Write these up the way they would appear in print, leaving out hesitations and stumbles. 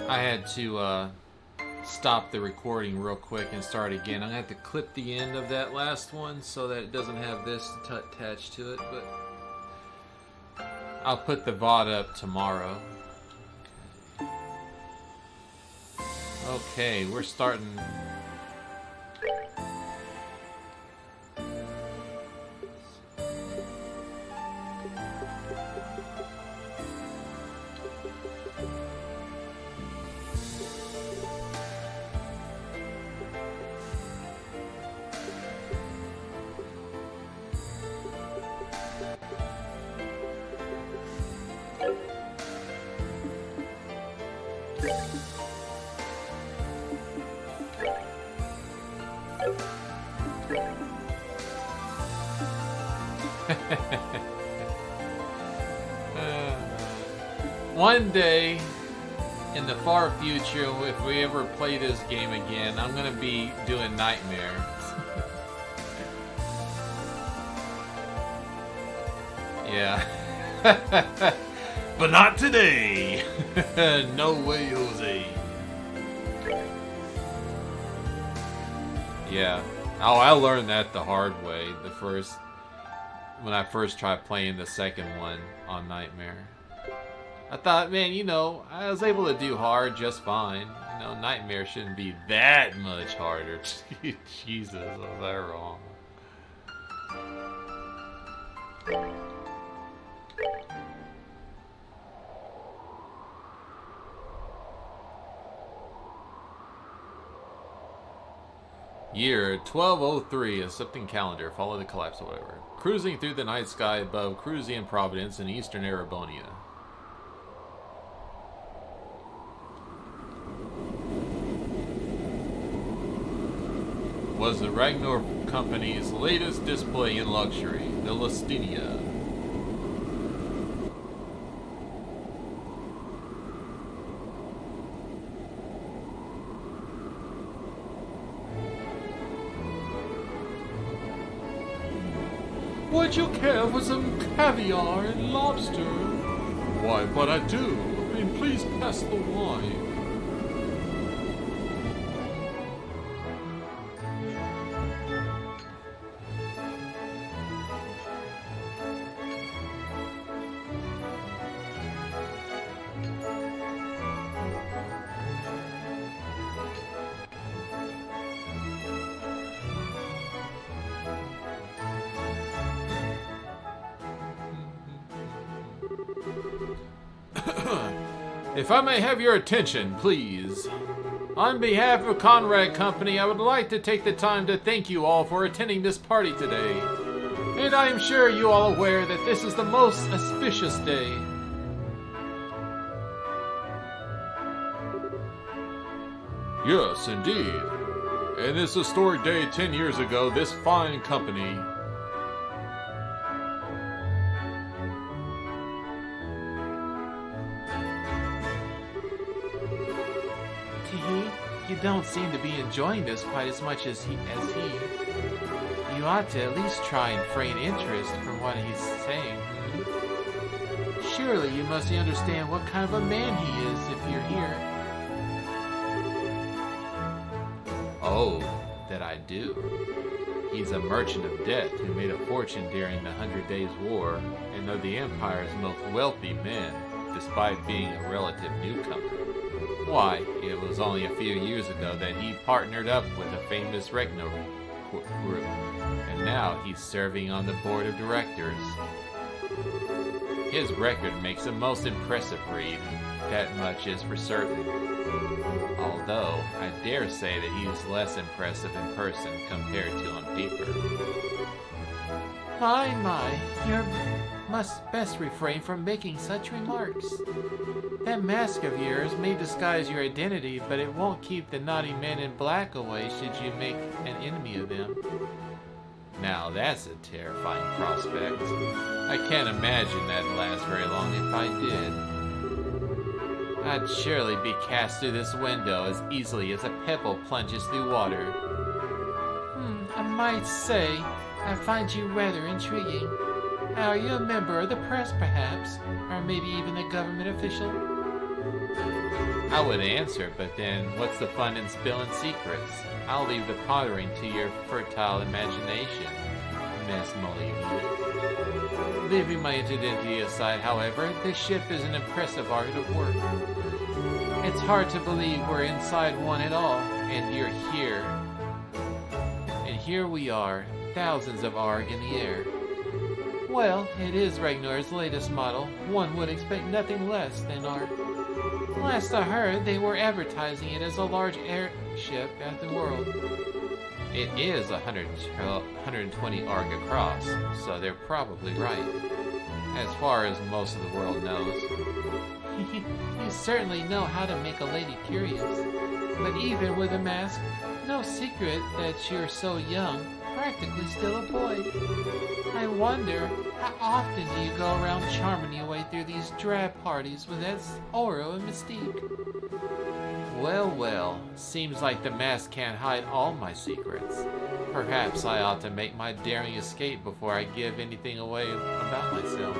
I had to stop the recording real quick and start again. I'm going to have to clip the end of that last one so that it doesn't have this attached to it, but I'll put the VOD up tomorrow. Okay, we're starting. One day in the far future, if we ever play this game again, I'm gonna be doing Nightmare. Yeah. But not today. No way, Jose. Yeah. Oh, I learned that the hard way. When I first tried playing the second one on Nightmare. I thought, man, you know, I was able to do hard just fine. You know, Nightmare shouldn't be that much harder. Jesus, was I wrong? Year 1203, a Septon calendar, follow the collapse or whatever. Cruising through the night sky above Cruzian Providence in eastern Erebonia. Was the Ragnar Company's latest display in luxury, the Lustinia. Would you care for some caviar and lobster? Why, but I do. And please pass the wine. If I may have your attention, please. On behalf of Conrad Company, I would like to take the time to thank you all for attending this party today. And I am sure you all aware that this is the most auspicious day. Yes, indeed. In this historic day 10 years ago, this fine company... You don't seem to be enjoying this quite as much as he. You ought to at least try and feign interest from what he's saying. Surely you must understand what kind of a man he is if you're here. Oh, that I do. He's a merchant of death who made a fortune during the 100 Days' War and of the Empire's most wealthy men, despite being a relative newcomer. Why, it was only a few years ago that he partnered up with a famous Ragnar group, and now he's serving on the board of directors. His record makes a most impressive read, that much is for certain. Although, I dare say that he's less impressive in person compared to on paper. My, you must best refrain from making such remarks. That mask of yours may disguise your identity, but it won't keep the naughty men in black away should you make an enemy of them. Now that's a terrifying prospect. I can't imagine that'd last very long if I did. I'd surely be cast through this window as easily as a pebble plunges through water. I might say, I find you rather intriguing. Are you a member of the press, perhaps? Or maybe even a government official? I would answer, but then what's the fun in spilling secrets? I'll leave the pondering to your fertile imagination, Miss Molly. Leaving my identity aside, however, this ship is an impressive art of work. It's hard to believe we're inside one at all, and you're here. And here we are, thousands of ARG in the air. Well, it is Ragnar's latest model. One would expect nothing less than art. Last I heard, they were advertising it as a large airship at the world. It is 120 ARG across, so they're probably right. As far as most of the world knows. You certainly know how to make a lady curious. But even with a mask, no secret that you're so young, practically still a boy. I wonder, how often do you go around charming your way through these drab parties with that aura and mystique? Well, well, seems like the mask can't hide all my secrets. Perhaps I ought to make my daring escape before I give anything away about myself.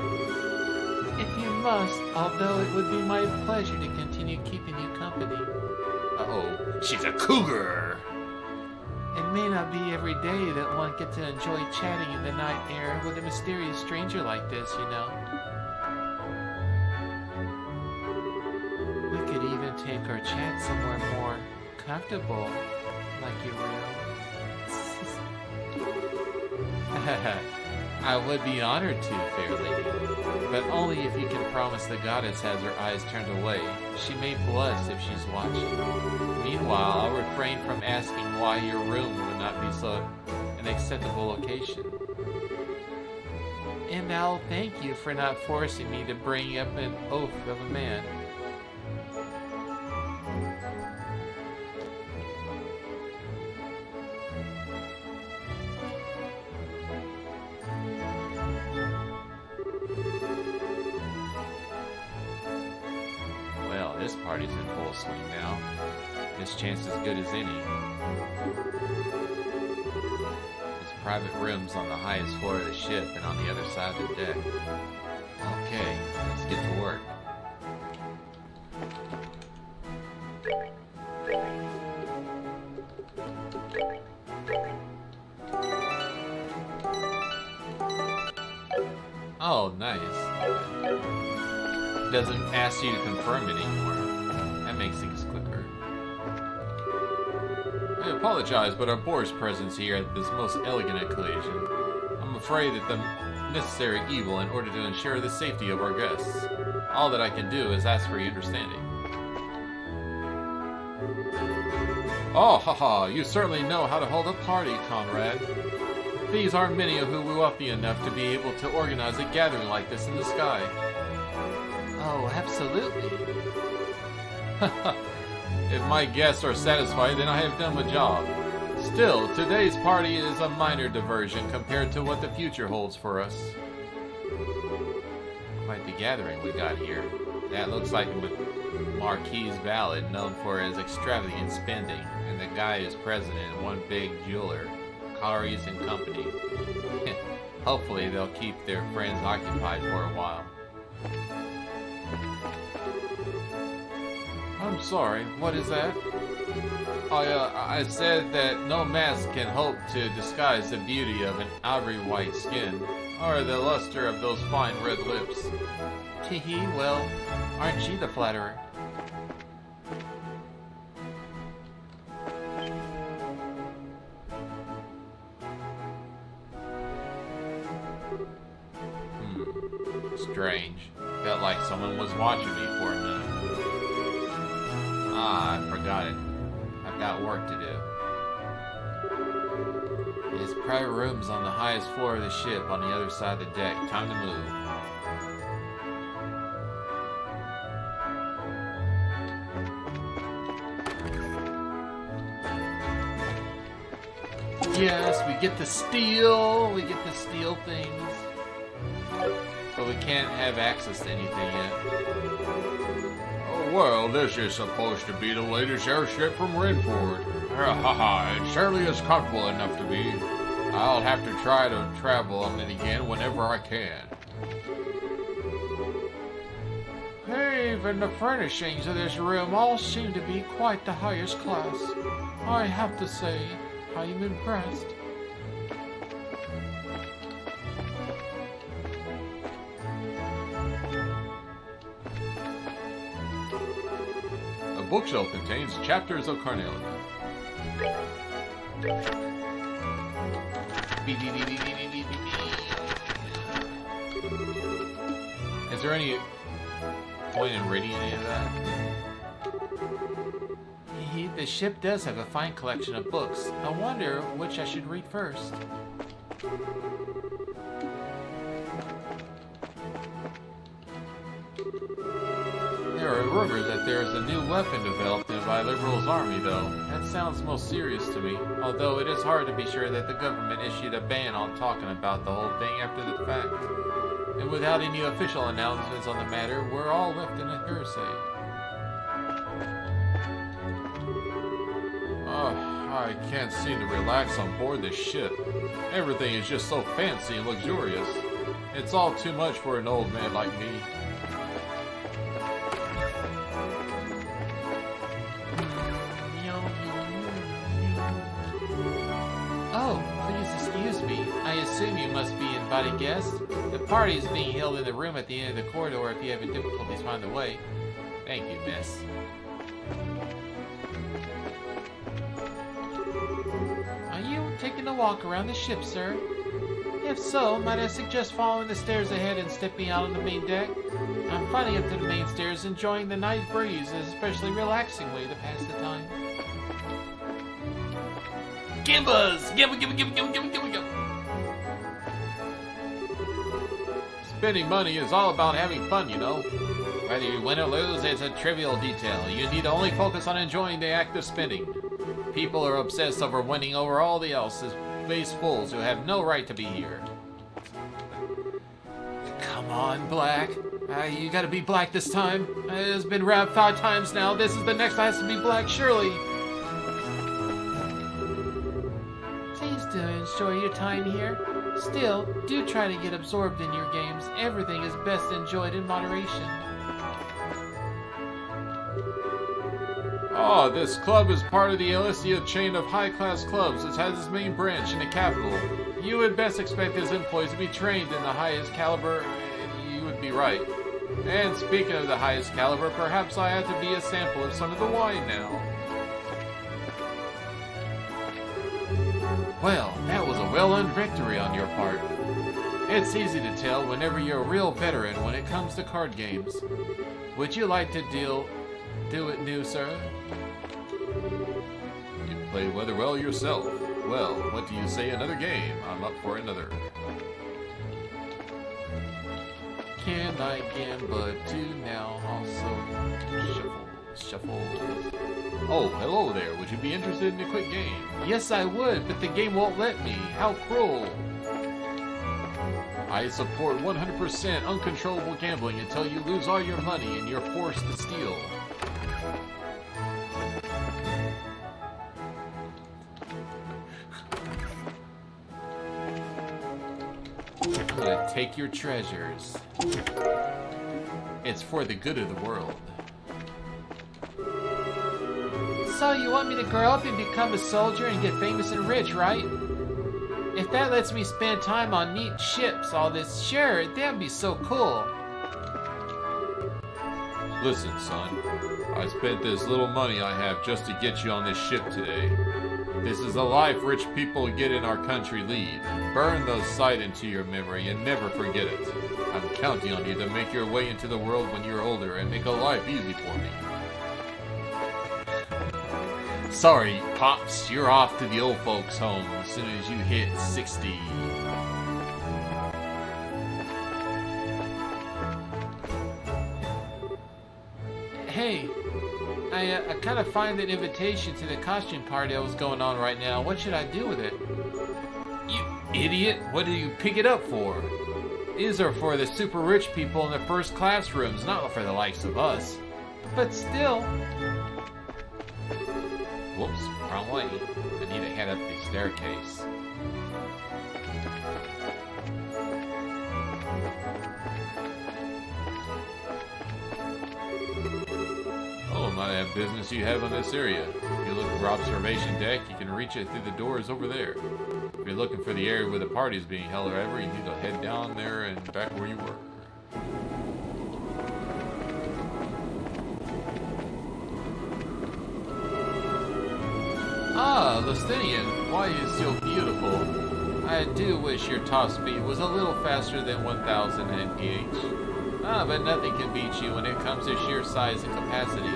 If you must, although it would be my pleasure to continue keeping you company. Uh-oh, she's a cougar! It may not be every day that one gets to enjoy chatting in the night air with a mysterious stranger like this, you know. We could even take our chat somewhere more comfortable, like your room. I would be honored to, fair lady, but only if you can promise the goddess has her eyes turned away. She may blush if she's watching. Meanwhile, I'll refrain from asking why your room would not be an acceptable location. And I'll thank you for not forcing me to bring up an oath of a man. This party's in full swing now. This chance as good as any. There's private rooms on the highest floor of the ship and on the other side of the deck. Okay, let's get to work. Oh, nice. Doesn't ask you to confirm it anymore. That makes things quicker. I apologize, but our board's presence here at this most elegant occasion. I'm afraid that the necessary evil in order to ensure the safety of our guests. All that I can do is ask for your understanding. Oh, haha, you certainly know how to hold a party, Conrad. These aren't many who were wealthy enough to be able to organize a gathering like this in the sky. Oh, absolutely. If my guests are satisfied, then I have done my job. Still, today's party is a minor diversion compared to what the future holds for us. Quite the gathering we got here. That looks like a Marquis ballad known for his extravagant spending, and the guy is president, one big jeweler, Kari's and company. Hopefully they'll keep their friends occupied for a while. I'm sorry, what is that? I said that no mask can hope to disguise the beauty of an ivory white skin, or the luster of those fine red lips. Tee-hee, well, aren't you the flatterer? Strange. Felt like someone was watching me for a minute. Ah, I forgot it. I've got work to do. There's private rooms on the highest floor of the ship on the other side of the deck. Time to move. Yes, we get to steal. We get to steal things. But we can't have access to anything yet. Oh, well, this is supposed to be the latest airship from Renford. Haha, it certainly is comfortable enough to be. I'll have to try to travel on it again whenever I can. Hey, Even the furnishings of this room all seem to be quite the highest class. I have to say, I am impressed. A bookshelf contains chapters of Carnelia. Is there any point in reading any of that? The ship does have a fine collection of books. I wonder which I should read first. There are rumors that there is a new weapon developed by Liberal's army, though. That sounds most serious to me, although it is hard to be sure that the government issued a ban on talking about the whole thing after the fact. And without any official announcements on the matter, we're all left in a hearsay. I can't seem to relax on board this ship. Everything is just so fancy and luxurious. It's all too much for an old man like me. Oh, please excuse me. I assume you must be invited guests. The party is being held in the room at the end of the corridor if you have difficulties finding the way. Thank you, miss. Are you taking a walk around the ship, sir? If so, might I suggest following the stairs ahead and stepping out on the main deck? I'm finding up to the main stairs, enjoying the night breeze, an especially relaxing way to pass the time. Gimbas! Gimba! Spending money is all about having fun, you know. Whether you win or lose, it's a trivial detail. You need to only focus on enjoying the act of spending. People are obsessed over winning over all the else as base fools who have no right to be here. Come on, Black. You gotta be Black this time. It's been rapped 5 times now. This is the next that has to be Black, surely. Please do enjoy your time here. Still, do try to get absorbed in your games. Everything is best enjoyed in moderation. Oh, this club is part of the Elysia chain of high-class clubs that has its main branch in the capital. You would best expect its employees to be trained in the highest caliber, and you would be right. And speaking of the highest caliber, perhaps I ought to be a sample of some of the wine now. Well, that was a well-earned victory on your part. It's easy to tell whenever you're a real veteran when it comes to card games. Would you like to do it new, sir? You play rather well yourself. Well, what do you say, another game? I'm up for another. Can I gamba too now also? Shuffle. Oh, hello there. Would you be interested in a quick game? Yes, I would, but the game won't let me. How cruel. I support 100% uncontrollable gambling until you lose all your money and you're forced to steal. I'm gonna take your treasures. It's for the good of the world. So you want me to grow up and become a soldier and get famous and rich, right? If that lets me spend time on neat ships, all this, sure, that'd be so cool. Listen, son. I spent this little money I have just to get you on this ship today. This is the life rich people get in our country lead. Burn those sight into your memory and never forget it. I'm counting on you to make your way into the world when you're older and make a life easy for me. Sorry, Pops, you're off to the old folks' home as soon as you hit 60. Hey, I kind of find an invitation to the costume party that was going on right now. What should I do with it? You idiot! What do you pick it up for? These are for the super rich people in the first class rooms, not for the likes of us. But still... Whoops, wrong way. I need to head up the staircase. might have business you have in this area. If you look for observation deck, you can reach it through the doors over there. If you're looking for the area where the party's being held or ever, you need to head down there and back where you were. Ah, Lustinian, why are you so beautiful? I do wish your top speed was a little faster than 1000 mph. Ah, but nothing can beat you when it comes to sheer size and capacity.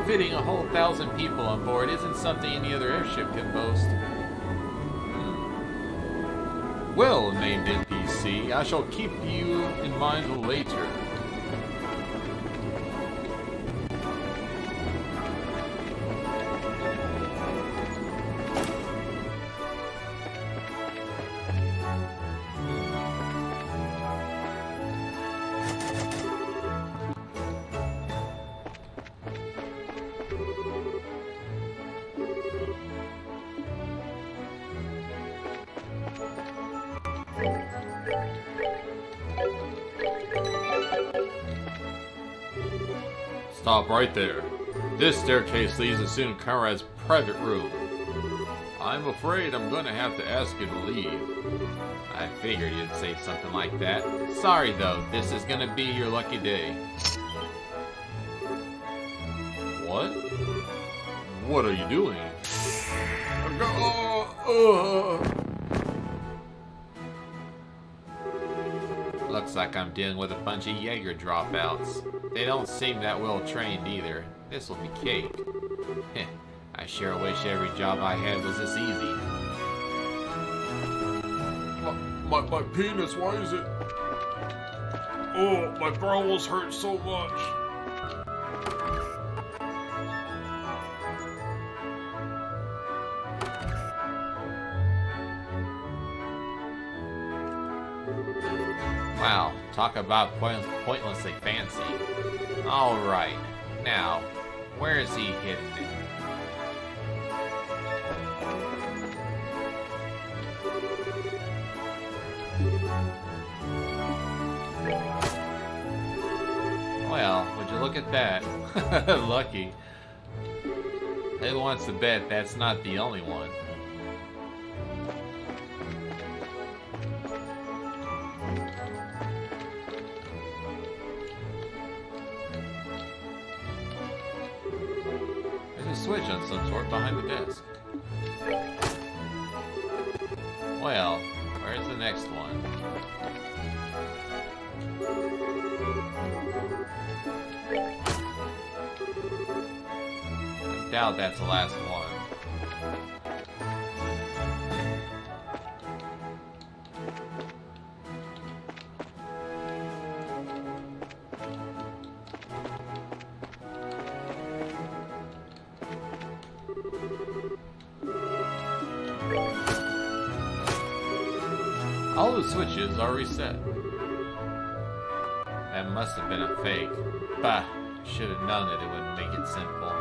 Fitting a whole 1,000 people on board isn't something any other airship can boast. Well, named NPC, I shall keep you in mind later. Stop right there. This staircase leads to student Conrad's private room. I'm afraid I'm going to have to ask you to leave. I figured you'd say something like that. Sorry though, this is gonna be your lucky day. What? What are you doing? Looks like I'm dealing with a bunch of Jaeger dropouts. They don't seem that well trained either. This'll be cake. Heh, I sure wish every job I had was this easy. My penis, why is it? Oh, my bowels hurt so much. Wow, talk about pointlessly fancy. Alright, now, where is he hidden it? Well, would you look at that? Lucky. Who wants to bet that's not the only one? There's a switch of some sort behind the desk. Well, where's the next one? I doubt that's the last one. All the switches are reset. That must have been a fake. Bah, should have known that it would make it simple.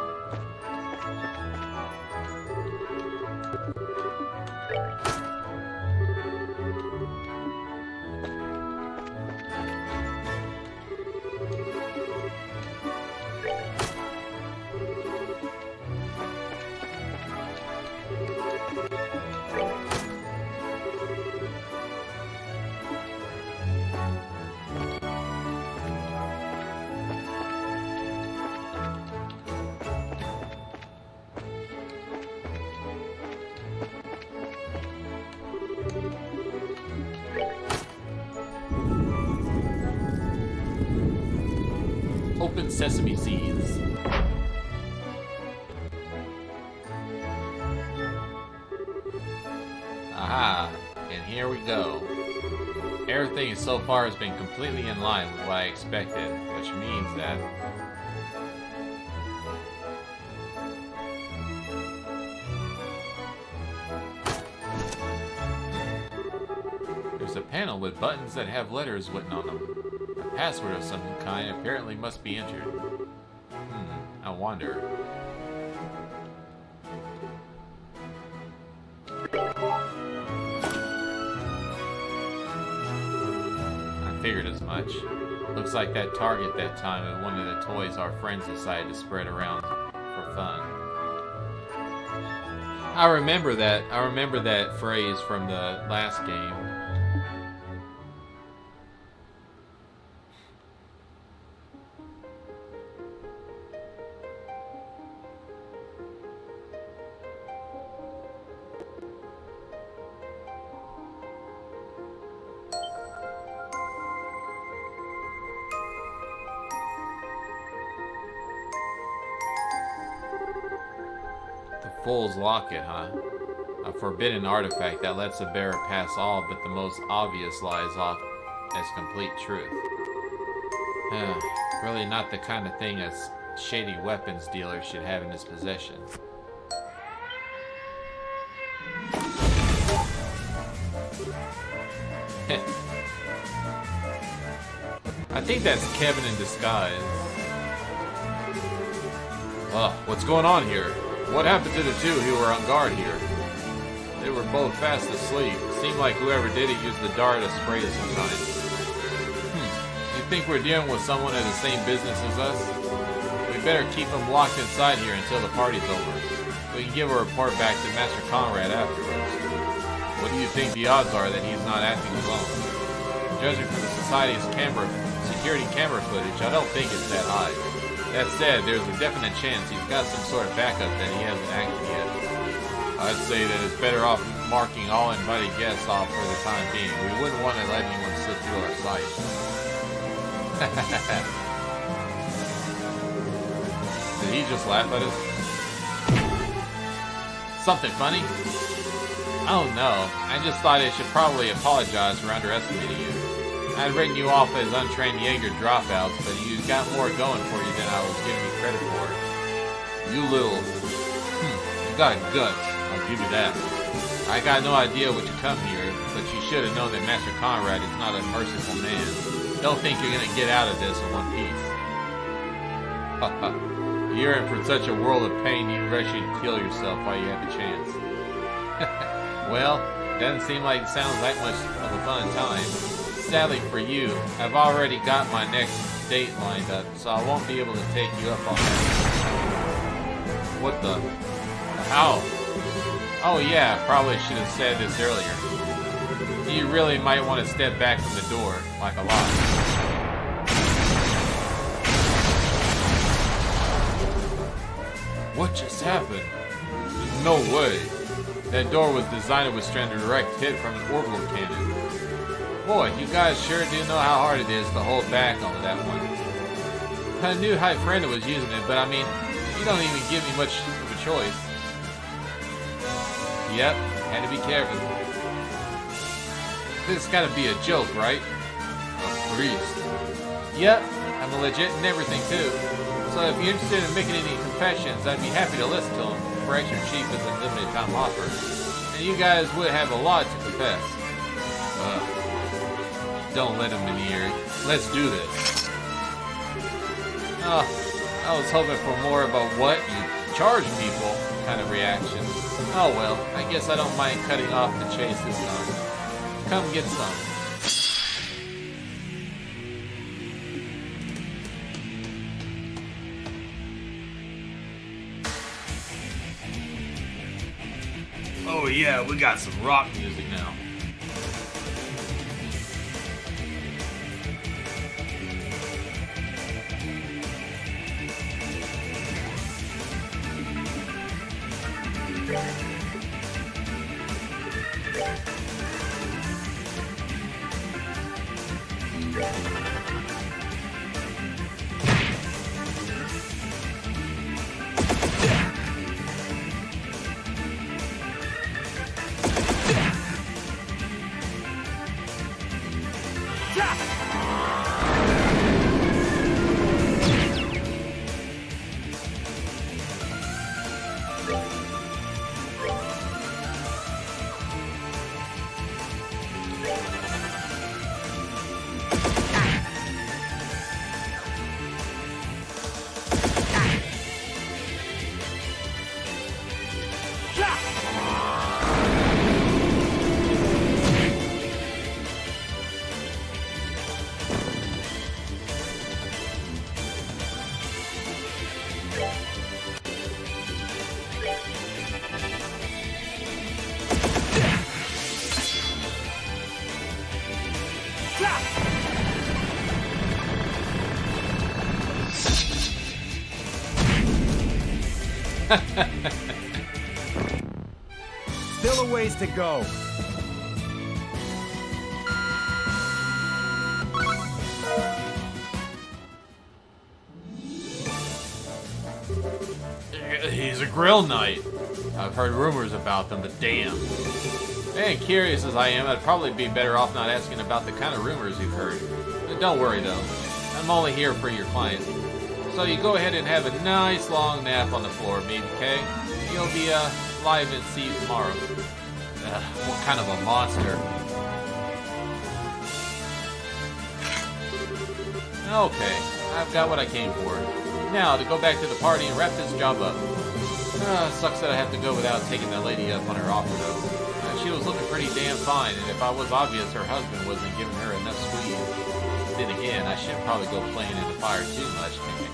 Open sesame seeds. Aha, and here we go. Everything so far has been completely in line with what I expected, which means that there's a panel with buttons that have letters written on them. A password of some kind apparently must be entered. I wonder. I figured as much. Looks like that Target that time was one of the toys our friends decided to spread around for fun. I remember that phrase from the last game. Fool's Locket, huh? A forbidden artifact that lets the bearer pass all but the most obvious lies off as complete truth. Really not the kind of thing a shady weapons dealer should have in his possession. I think that's Kevin in disguise. What's going on here? What happened to the two who were on guard here? They were both fast asleep. Seemed like whoever did it used the dart to spray of some kind. You think we're dealing with someone in the same business as us? We better keep them locked inside here until the party's over. We can give a report back to Master Conrad afterwards. What do you think the odds are that he's not acting alone? Judging from the Society's security camera footage, I don't think it's that high. That said, there's a definite chance he's got some sort of backup that he hasn't acted yet. I'd say that it's better off marking all invited guests off for the time being. We wouldn't want to let anyone slip through our sight. Did he just laugh at us? Something funny? Oh no, I just thought I should probably apologize for underestimating you. I'd written you off as untrained Jaeger dropouts, but you got more going for you than I was giving you credit for. You little... you got guts, I'll give you that. I got no idea what you come here, but you should have known that Master Conrad is not a merciful man. Don't think you're gonna get out of this in one piece. You're in for such a world of pain, you'd rush you to kill yourself while you have a chance. Well, doesn't seem like it sounds that much of a fun time. Sadly for you, I've already got my next date lined up, so I won't be able to take you up on that. What the? How? Oh yeah, probably should have said this earlier. You really might want to step back from the door, like a lot. What just happened? No way. That door was designed to withstand a direct hit from an orbital cannon. Boy, you guys sure do know how hard it is to hold back onto that one. I knew High Friend was using it, but I mean, you don't even give me much of a choice. Yep, had to be careful. This gotta be a joke, right? A priest. Yep, I'm a legit and everything too. So if you're interested in making any confessions, I'd be happy to listen to them for extra cheap as a limited time offer. And you guys would have a lot to confess. Don't let him in here. Let's do this. I was hoping for more of a what you charge people kind of reaction. Oh well, I guess I don't mind cutting off the chase this time. Come get some. Oh yeah, we got some rock music now. Still a ways to go. He's a grill knight. I've heard rumors about them, but damn. And curious as I am, I'd probably be better off not asking about the kind of rumors you've heard. But don't worry though, I'm only here for your client. So you go ahead and have a nice long nap on the floor, baby, okay? You'll be live at sea tomorrow. What kind of a monster? Okay, I've got what I came for. Now to go back to the party and wrap this job up. Sucks that I have to go without taking that lady up on her offer though. She was looking pretty damn fine, and if I was obvious her husband wasn't giving her enough squeeze. Then again, I shouldn't probably go playing in the fire too much, can I?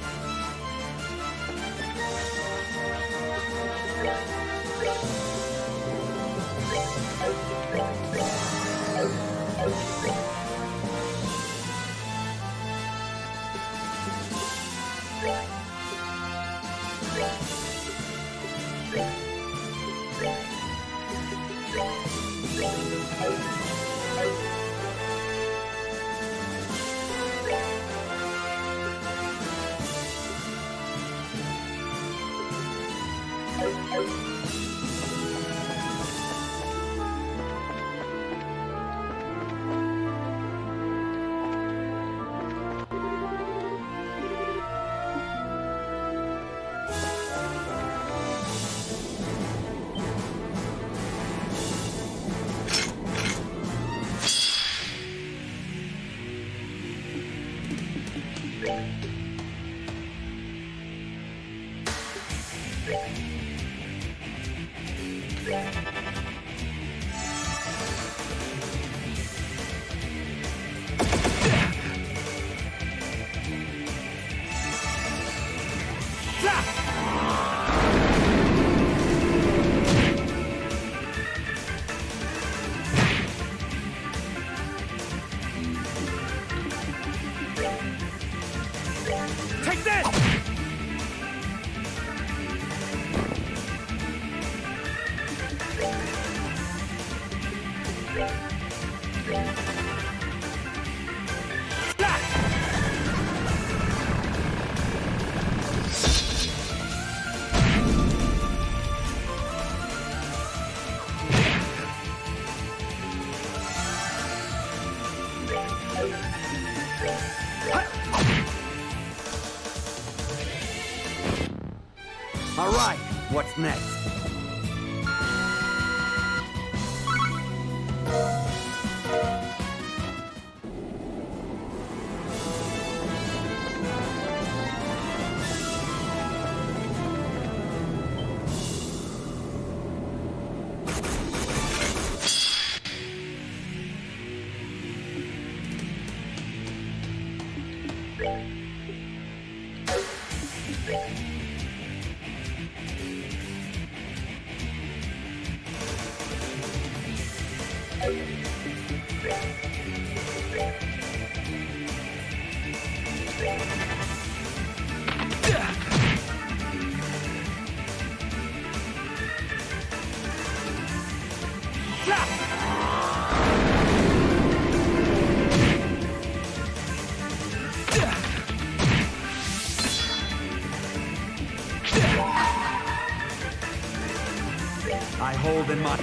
Take this! All right, what's next? I hold in my...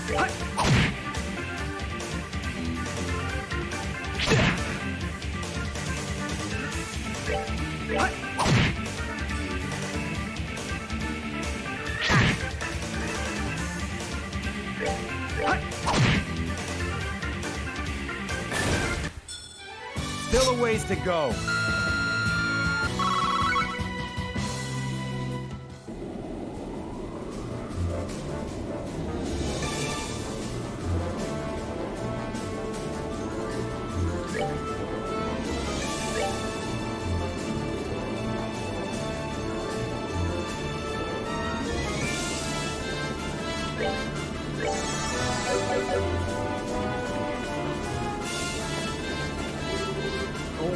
Still a ways to go.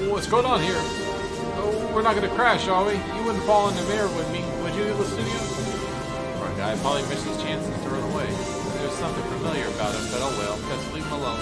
What's going on here? Oh, we're not going to crash, are we? You wouldn't fall in the mirror with me, would you, Lucidio? Poor guy probably missed his chances to run away. There's something familiar about him, but oh well, just leave him alone.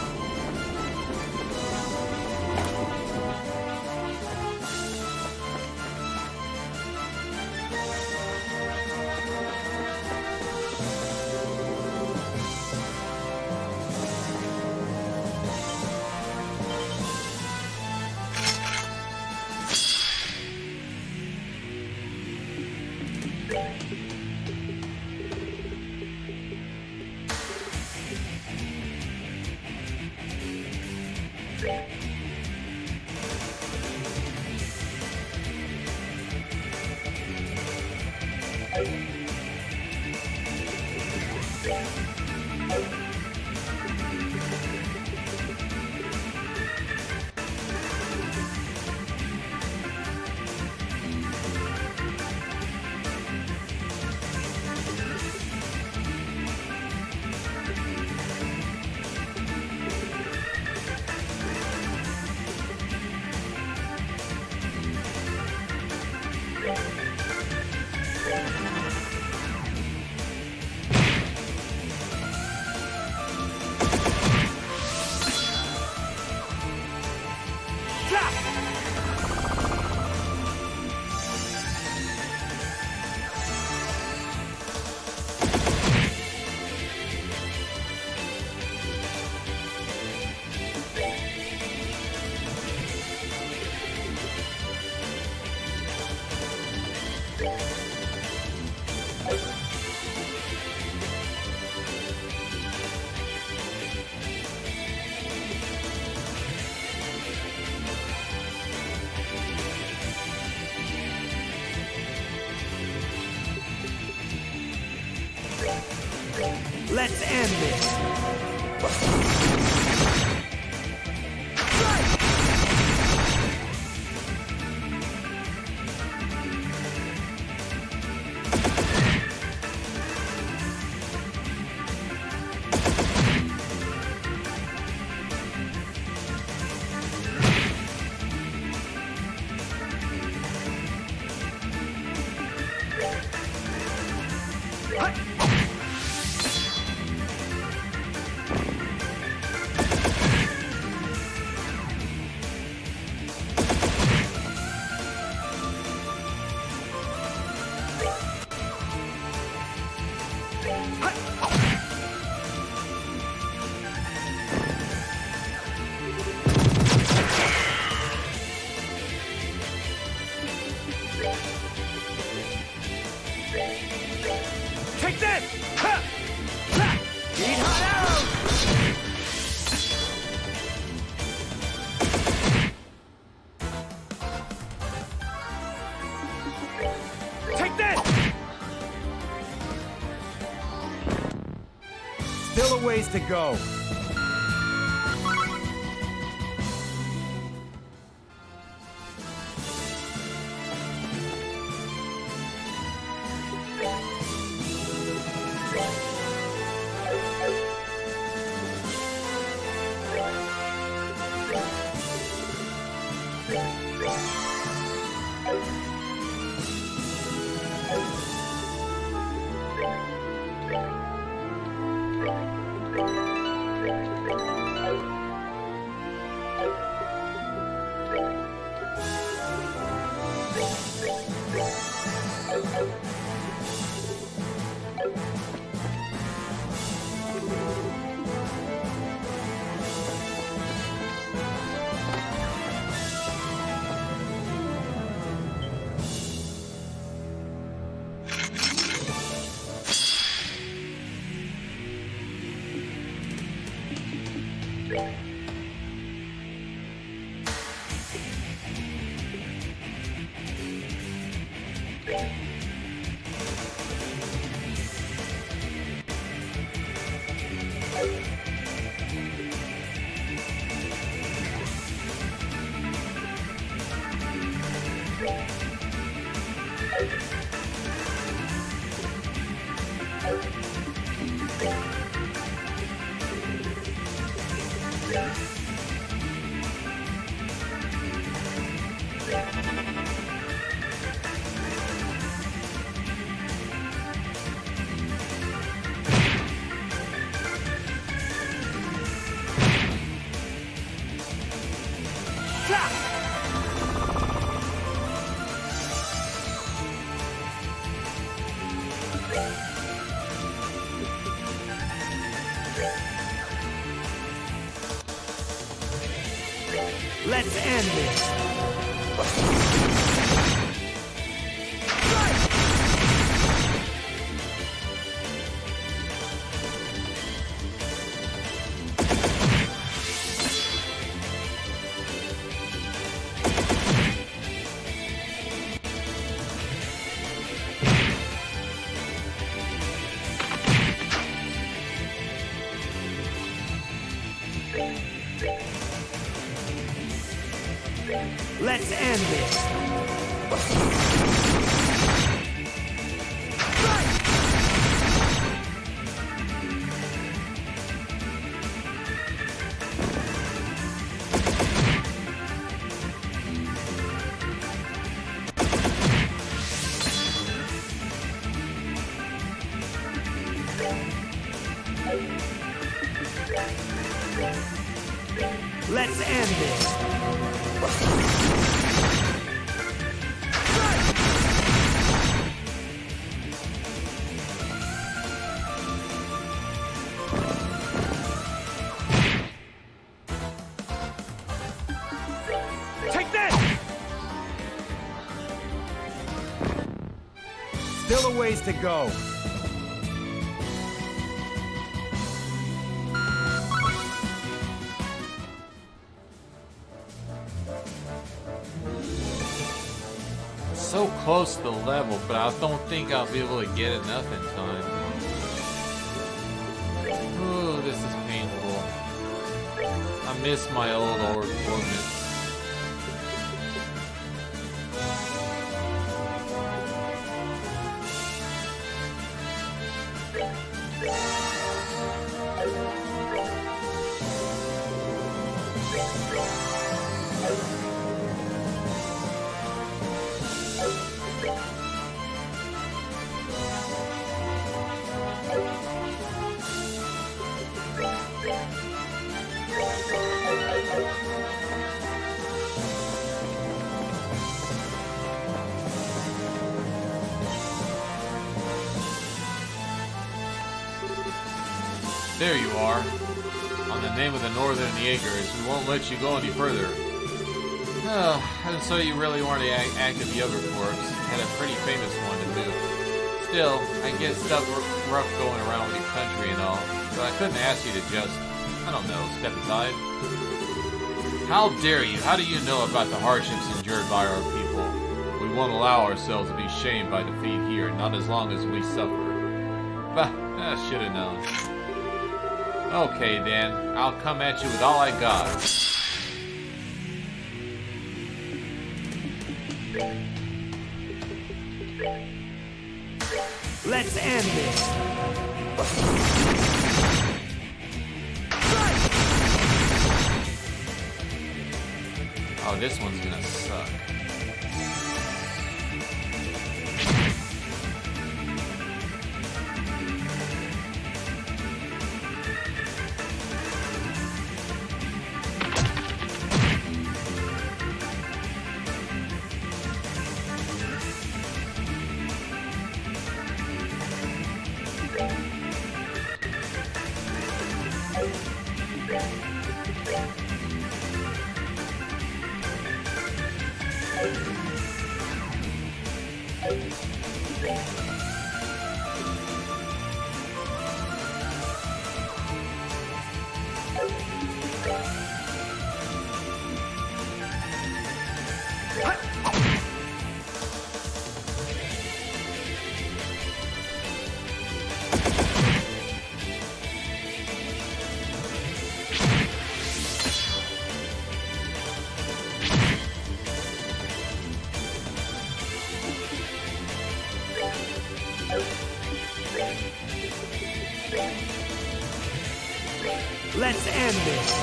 Let's end this. Take this! Ha! Ha! Eat hot arrows! Take this! Still a ways to go. Let's end this. Let's end this. Let's end this. Take that! Still a ways to go. So close to the level, but I don't think I'll be able to get enough in time. Oh, this is painful. I miss my old ordnance. There you are. On the name of the Northern Jaegers, we won't let you go any further. And so you really weren't an active Yoga Corps. Had a pretty famous one to boot. Still, I get stuff rough going around with your country and all, so I couldn't ask you to just, I don't know, step aside. How dare you? How do you know about the hardships endured by our people? We won't allow ourselves to be shamed by defeat here, not as long as we suffer. Bah, I should have known. Okay, then. I'll come at you with all I got. Let's end this. Oh, this one's gonna suck. Let's end this.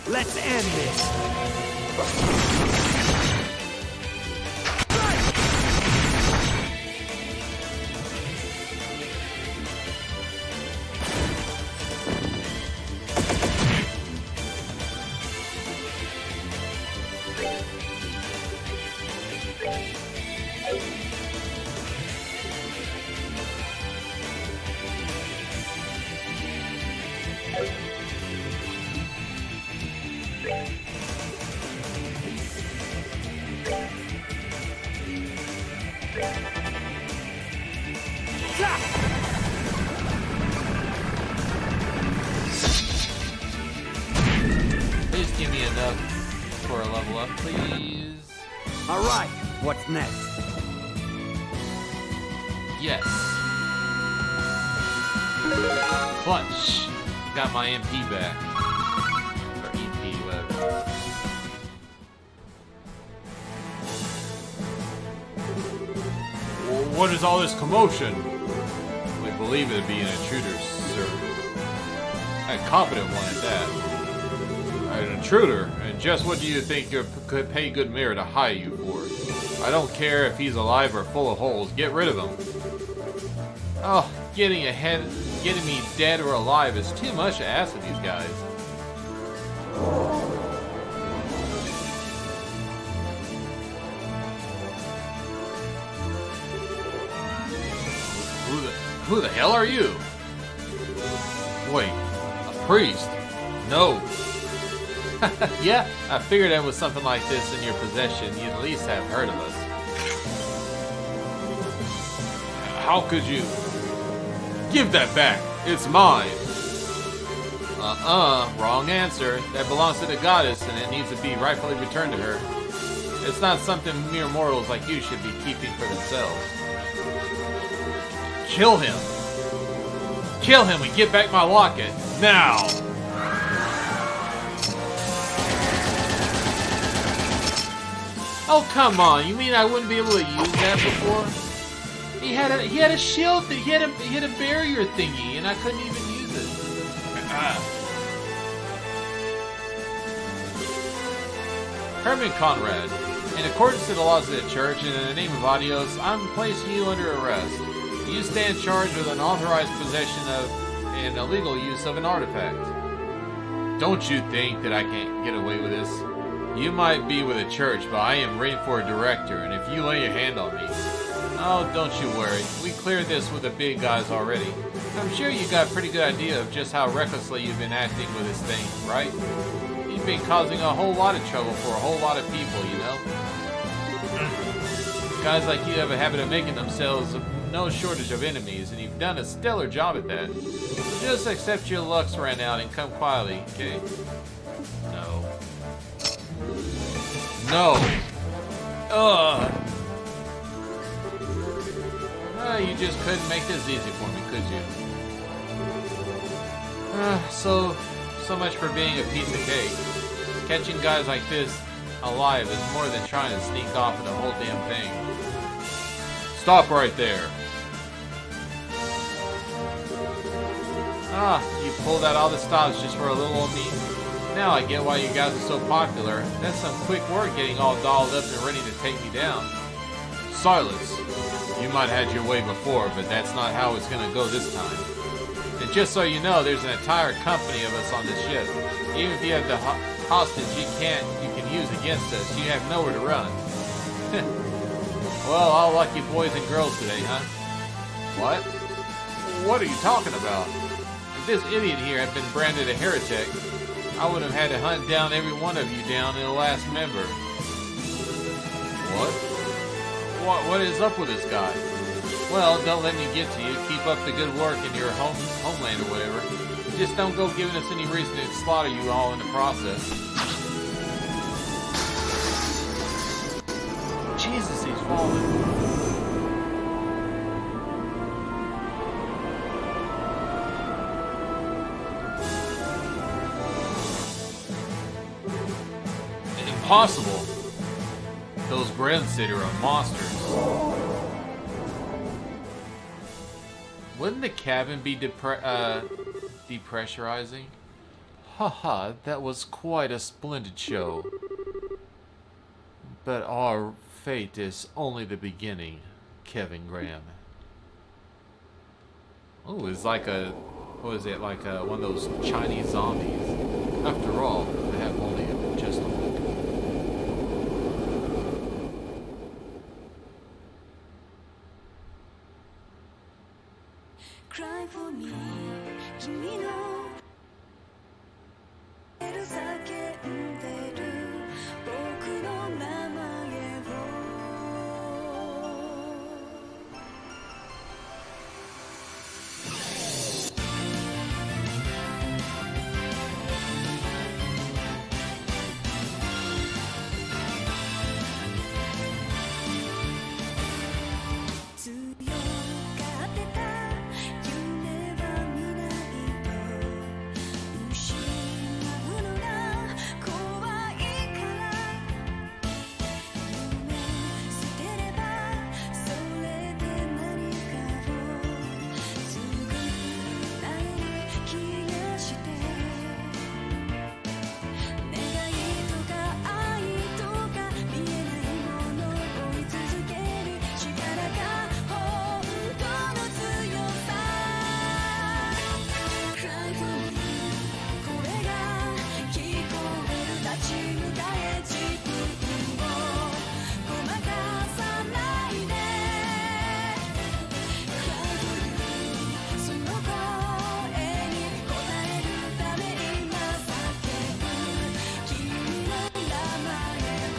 Let's end this. Please give me enough for a level up, please. All right, what's next? Yes. Clutch. Got my MP back. Or EP, whatever. Well, what is all this commotion? We believe it to be an intruder, sir. A competent one at that. An intruder? And just what do you think could pay good mirror to hire you for? I don't care if he's alive or full of holes. Get rid of him. Oh, getting me dead or alive is too much to ask of these guys. Who the hell are you? Wait, a priest? No. Yeah, I figured that with something like this in your possession, you'd at least have heard of us. How could you? Give that back. It's mine. Wrong answer. That belongs to the goddess, and it needs to be rightfully returned to her. It's not something mere mortals like you should be keeping for themselves. Kill him. Kill him and get back my locket. Now. Oh, come on. You mean I wouldn't be able to use that before? He had a shield, he had a barrier thingy, and I couldn't even use it. Herman Conrad, in accordance to the laws of the church and in the name of Adios, I'm placing you under arrest. You stand charged with unauthorized possession of and illegal use of an artifact. Don't you think that I can't get away with this? You might be with a church, but I am waiting for a director, and if you lay your hand on me... Oh, don't you worry. We cleared this with the big guys already. I'm sure you got a pretty good idea of just how recklessly you've been acting with this thing, right? You've been causing a whole lot of trouble for a whole lot of people, you know? Guys like you have a habit of making themselves no shortage of enemies, and you've done a stellar job at that. Just accept your luck's ran out and come quietly, okay? No. No! Ugh! You just couldn't make this easy for me, could you? So much for being a piece of cake. Catching guys like this alive is more than trying to sneak off in the whole damn thing. Stop right there. Ah, you pulled out all the stops just for a little old me? Now I get why you guys are so popular. That's some quick work getting all dolled up and ready to take me down. Silence. You might have had your way before, but that's not how it's gonna go this time. And just so you know, there's an entire company of us on this ship. Even if you have the hostage you can use against us, you have nowhere to run. Well, all lucky boys and girls today, huh? What? What are you talking about? If this idiot here had been branded a heretic, I would have had to hunt down every one of you down to the last member. What? What is up with this guy? Well, don't let me get to you. Keep up the good work in your homeland or whatever. Just don't go giving us any reason to slaughter you all in the process. Jesus, he's falling. Impossible. Those Grandsitter are monsters. Wouldn't the cabin be depressurizing? Haha, that was quite a splendid show. But our fate is only the beginning, Kevin Graham. Oh, it's like a, what is it, like one of those Chinese zombies. After all, they have only just a look. Cry for me 君の叫んでる僕の名前を強がってた夢は見ないと失うのが怖いから夢捨てればそれで何かを償い気がして願いとか愛とか見えないものを追い続ける力が本当の強さ Cry for me これが聞こえる立ち向かえ自分をごまかさないで Cry for you その声に応えるため今叫ぶ君の名前を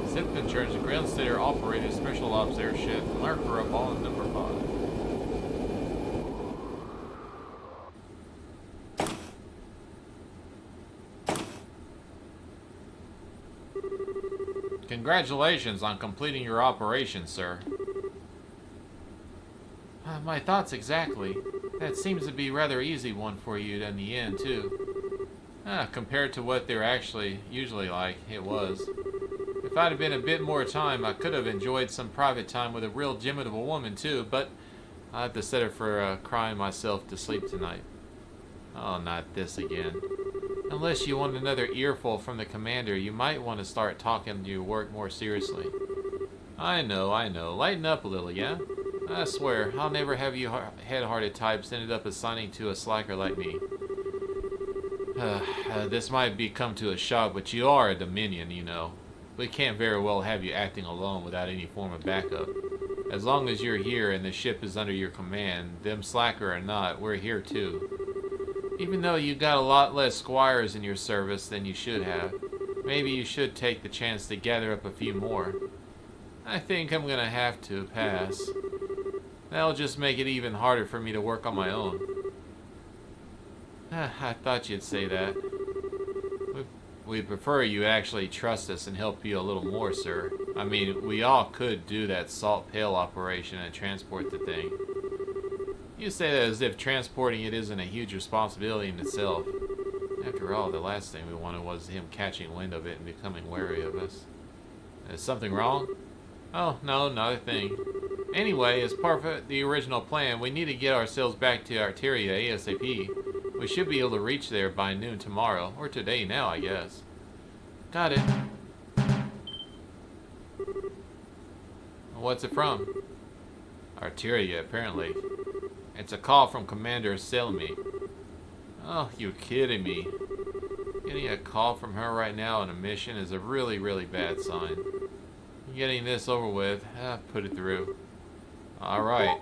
Zip concerns a Grandsitter operated special ops airship. Mark her up all in number 5. Congratulations on completing your operation, sir. My thoughts exactly. That seems to be a rather easy one for you in the end, too. Compared to what they're actually usually like, it was. If I'd have been a bit more time, I could have enjoyed some private time with a real gem of a woman, too, but I have to settle for crying myself to sleep tonight. Oh, not this again. Unless you want another earful from the commander, you might want to start talking your work more seriously. I know. Lighten up a little, yeah? I swear, I'll never have you head-hearted types ended up assigning to a slacker like me. This might come to a shock, but you are a Dominion, you know. We can't very well have you acting alone without any form of backup. As long as you're here and the ship is under your command, them slacker or not, we're here too. Even though you got a lot less squires in your service than you should have, maybe you should take the chance to gather up a few more. I think I'm gonna have to pass. That'll just make it even harder for me to work on my own. I thought you'd say that. We prefer you actually trust us and help you a little more, sir. I mean, we all could do that salt pail operation and transport the thing. You say that as if transporting it isn't a huge responsibility in itself. After all, the last thing we wanted was him catching wind of it and becoming wary of us. Is something wrong? Oh, no, not a thing. Anyway, as part of the original plan, we need to get ourselves back to Arteria ASAP. We should be able to reach there by noon tomorrow, or today now, I guess. Got it. What's it from? Arteria, apparently. It's a call from Commander Selmy. Oh, you're kidding me. Getting a call from her right now on a mission is a really, really bad sign. Getting this over with, put it through. Alright.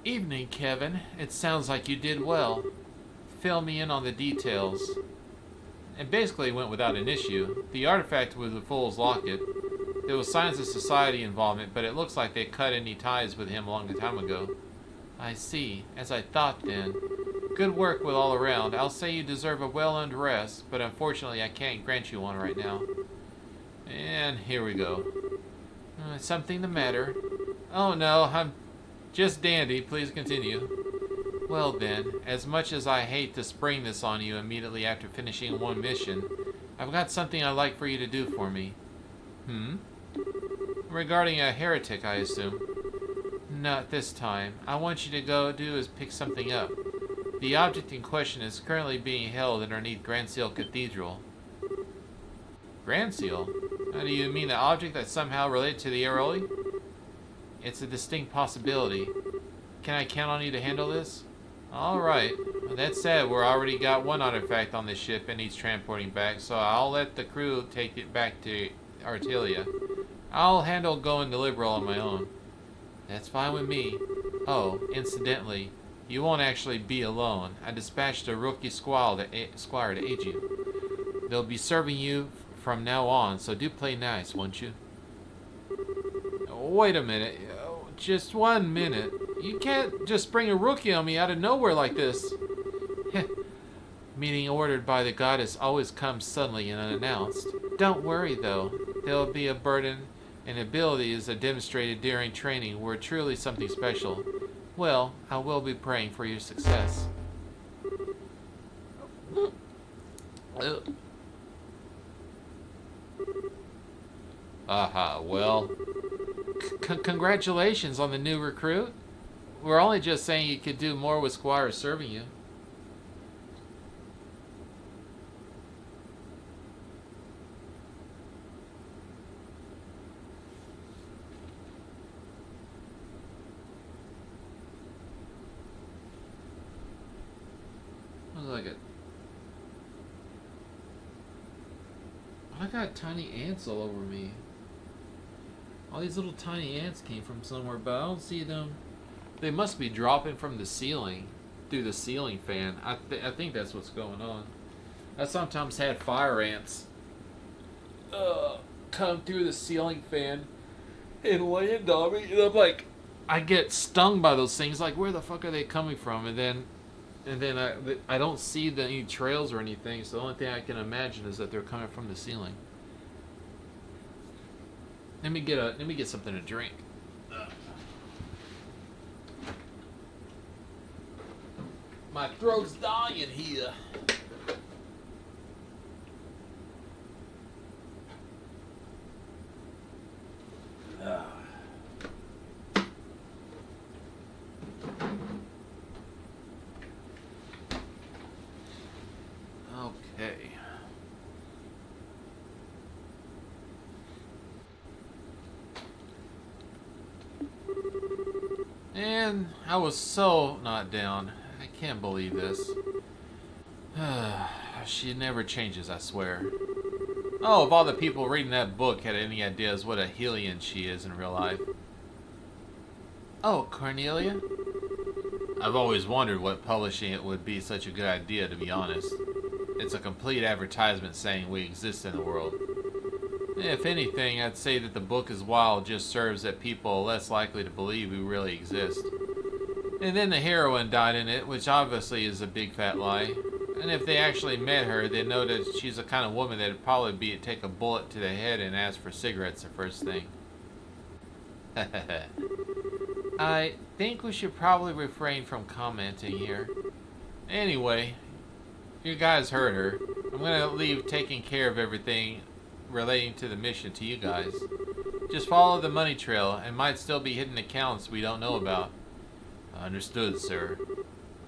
Evening, Kevin. It sounds like you did well. Fill me in on the details. It basically went without an issue. The artifact was the Fool's Locket. There was signs of society involvement, but it looks like they cut any ties with him a long time ago. I see. As I thought then. Good work with all around. I'll say you deserve a well-earned rest, but unfortunately I can't grant you one right now. And here we go. Something the matter? Oh no, I'm just dandy. Please continue. Well then, as much as I hate to spring this on you immediately after finishing one mission, I've got something I'd like for you to do for me. Regarding a heretic, I assume. Not this time. I want you to go do is pick something up. The object in question is currently being held underneath Grand Seal Cathedral. Grand Seal? Do you mean the object that's somehow related to the Airoli? It's a distinct possibility. Can I count on you to handle this? Alright. That said, we're already got one artifact on this ship and needs transporting back, so I'll let the crew take it back to Artelia. I'll handle going to Liberal on my own. That's fine with me. Oh, incidentally, you won't actually be alone. I dispatched a rookie squire to aid you. They'll be serving you from now on, so do play nice, won't you? Wait a minute. Just 1 minute. You can't just bring a rookie on me out of nowhere like this. Meeting ordered by the goddess always comes suddenly and unannounced. Don't worry, though. There'll be a burden, and abilities that demonstrated during training were truly something special. Well, I will be praying for your success. Aha, well... Congratulations on the new recruit. We're only just saying you could do more with squires serving you. Looks like it. I got tiny ants all over me. All these little tiny ants came from somewhere, but I don't see them. They must be dropping from the ceiling, through the ceiling fan. I think that's what's going on. I sometimes had fire ants come through the ceiling fan and land on me. And I'm like, I get stung by those things. Like, where the fuck are they coming from? And then I don't see any trails or anything. So the only thing I can imagine is that they're coming from the ceiling. Let me get something to drink. My throat's dying here. Okay. And I was so not down. I can't believe this. She never changes, I swear. Oh, if all the people reading that book had any ideas what a Hellion she is in real life. Oh, Cornelia? I've always wondered what publishing it would be such a good idea, to be honest. It's a complete advertisement saying we exist in the world. If anything, I'd say that the book is wild just serves that people are less likely to believe we really exist. And then the heroine died in it, which obviously is a big fat lie. And if they actually met her, they'd know that she's the kind of woman that'd probably take a bullet to the head and ask for cigarettes the first thing. I think we should probably refrain from commenting here. Anyway, you guys heard her. I'm gonna leave taking care of everything relating to the mission to you guys. Just follow the money trail, and might still be hidden accounts we don't know about. Understood, sir.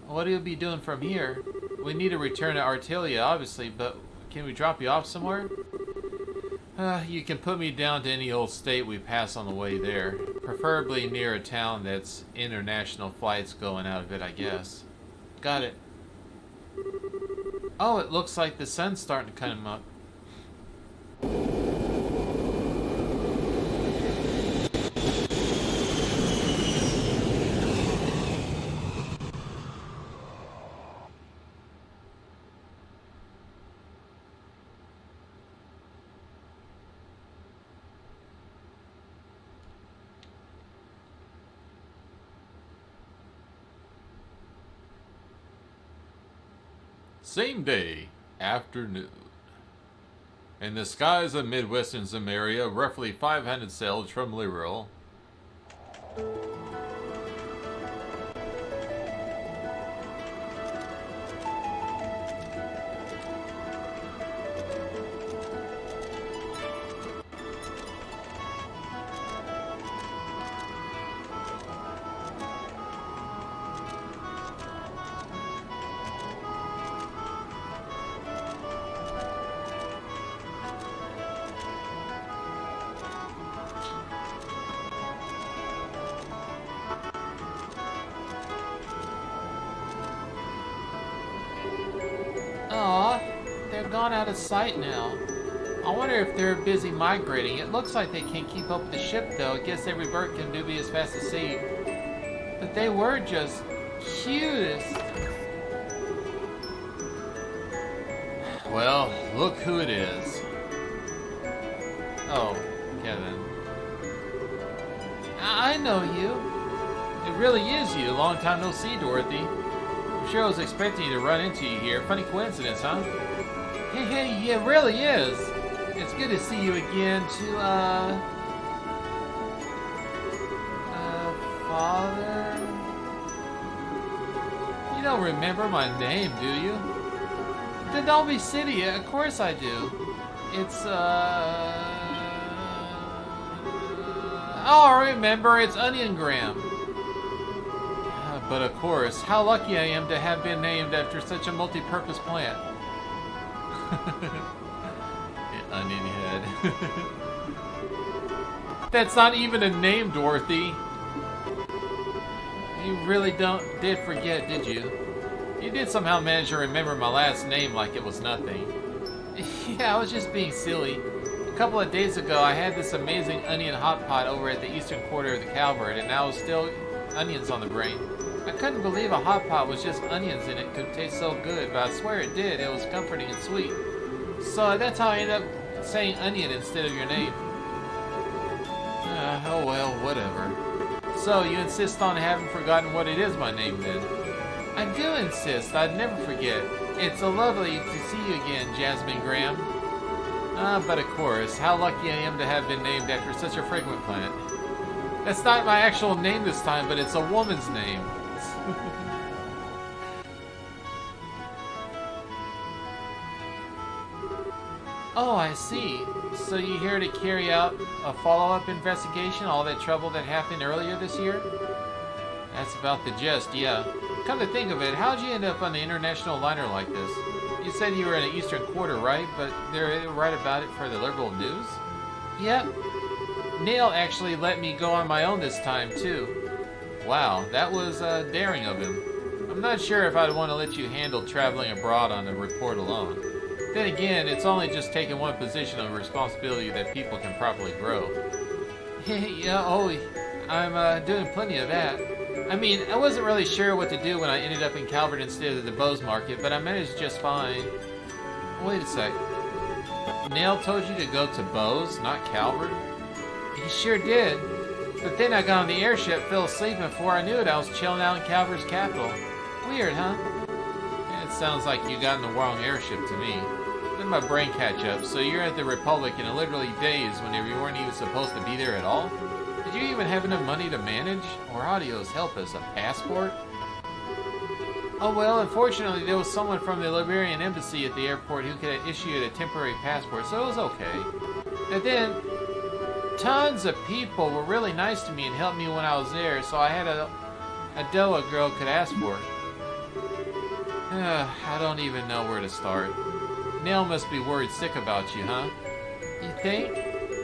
What do you be doing from here? We need to return to Artelia, obviously, but can we drop you off somewhere? You can put me down to any old state we pass on the way there. Preferably near a town that's international flights going out of it, I guess. Got it. Oh, it looks like the sun's starting to come up. Same day, afternoon. In the skies of Midwestern Zamaria, roughly 500 sails from Liril. Aw, they're gone out of sight now. I wonder if they're busy migrating. It looks like they can't keep up with the ship, though. I guess every bird can do be as fast as sea. But they were just cutest. Well, look who it is. Oh, Kevin. I know you. It really is you. Long time no see, Dorothy. I'm sure I was expecting to run into you here. Funny coincidence, huh? Hey, yeah, it really is. It's good to see you again, Father? You don't remember my name, do you? Then don't be silly, of course I do. It's, Oh, I remember, it's Onion Graham. But of course, how lucky I am to have been named after such a multi-purpose plant. Onion head. That's not even a name, Dorothy. You really did forget, did you? You did somehow manage to remember my last name like it was nothing. Yeah, I was just being silly. A couple of days ago, I had this amazing onion hot pot over at the eastern quarter of the Calvert, and now still onions on the brain. I couldn't believe a hot pot with just onions in it could taste so good, but I swear it did. It was comforting and sweet. So that's how I ended up saying onion instead of your name. Oh well, whatever. So you insist on having forgotten what it is my name then? I do insist. I'd never forget. It's so lovely to see you again, Jasmine Graham. But of course, how lucky I am to have been named after such a fragrant plant. That's not my actual name this time, but it's a woman's name. Oh, I see. So you're here to carry out a follow-up investigation, all that trouble that happened earlier this year? That's about the gist, yeah. Come to think of it, how'd you end up on the international liner like this? You said you were in the Eastern Quarter, right? But they're right about it for the Liberal News? Yep. Neil actually let me go on my own this time, too. Wow, that was daring of him. I'm not sure if I'd want to let you handle traveling abroad on the report alone. Then again, it's only just taking one position of responsibility that people can properly grow. Yeah, oh, I'm doing plenty of that. I mean, I wasn't really sure what to do when I ended up in Calvert instead of the Bose Market, but I managed just fine. Wait a sec. Nell told you to go to Bose, not Calvert? He sure did. But then I got on the airship, fell asleep, and before I knew it, I was chilling out in Calvert's capital. Weird, huh? It sounds like you got in the wrong airship to me. Let my brain catch up. So you're at the Republic in literally days whenever you weren't even supposed to be there at all? Did you even have enough money to manage? Or audios help us, a passport? Oh well, unfortunately there was someone from the Liberian embassy at the airport who could issue a temporary passport, so it was okay. And then, tons of people were really nice to me and helped me when I was there, so I had a dough a girl could ask for. I don't even know where to start. Nell must be worried sick about you, huh? You think?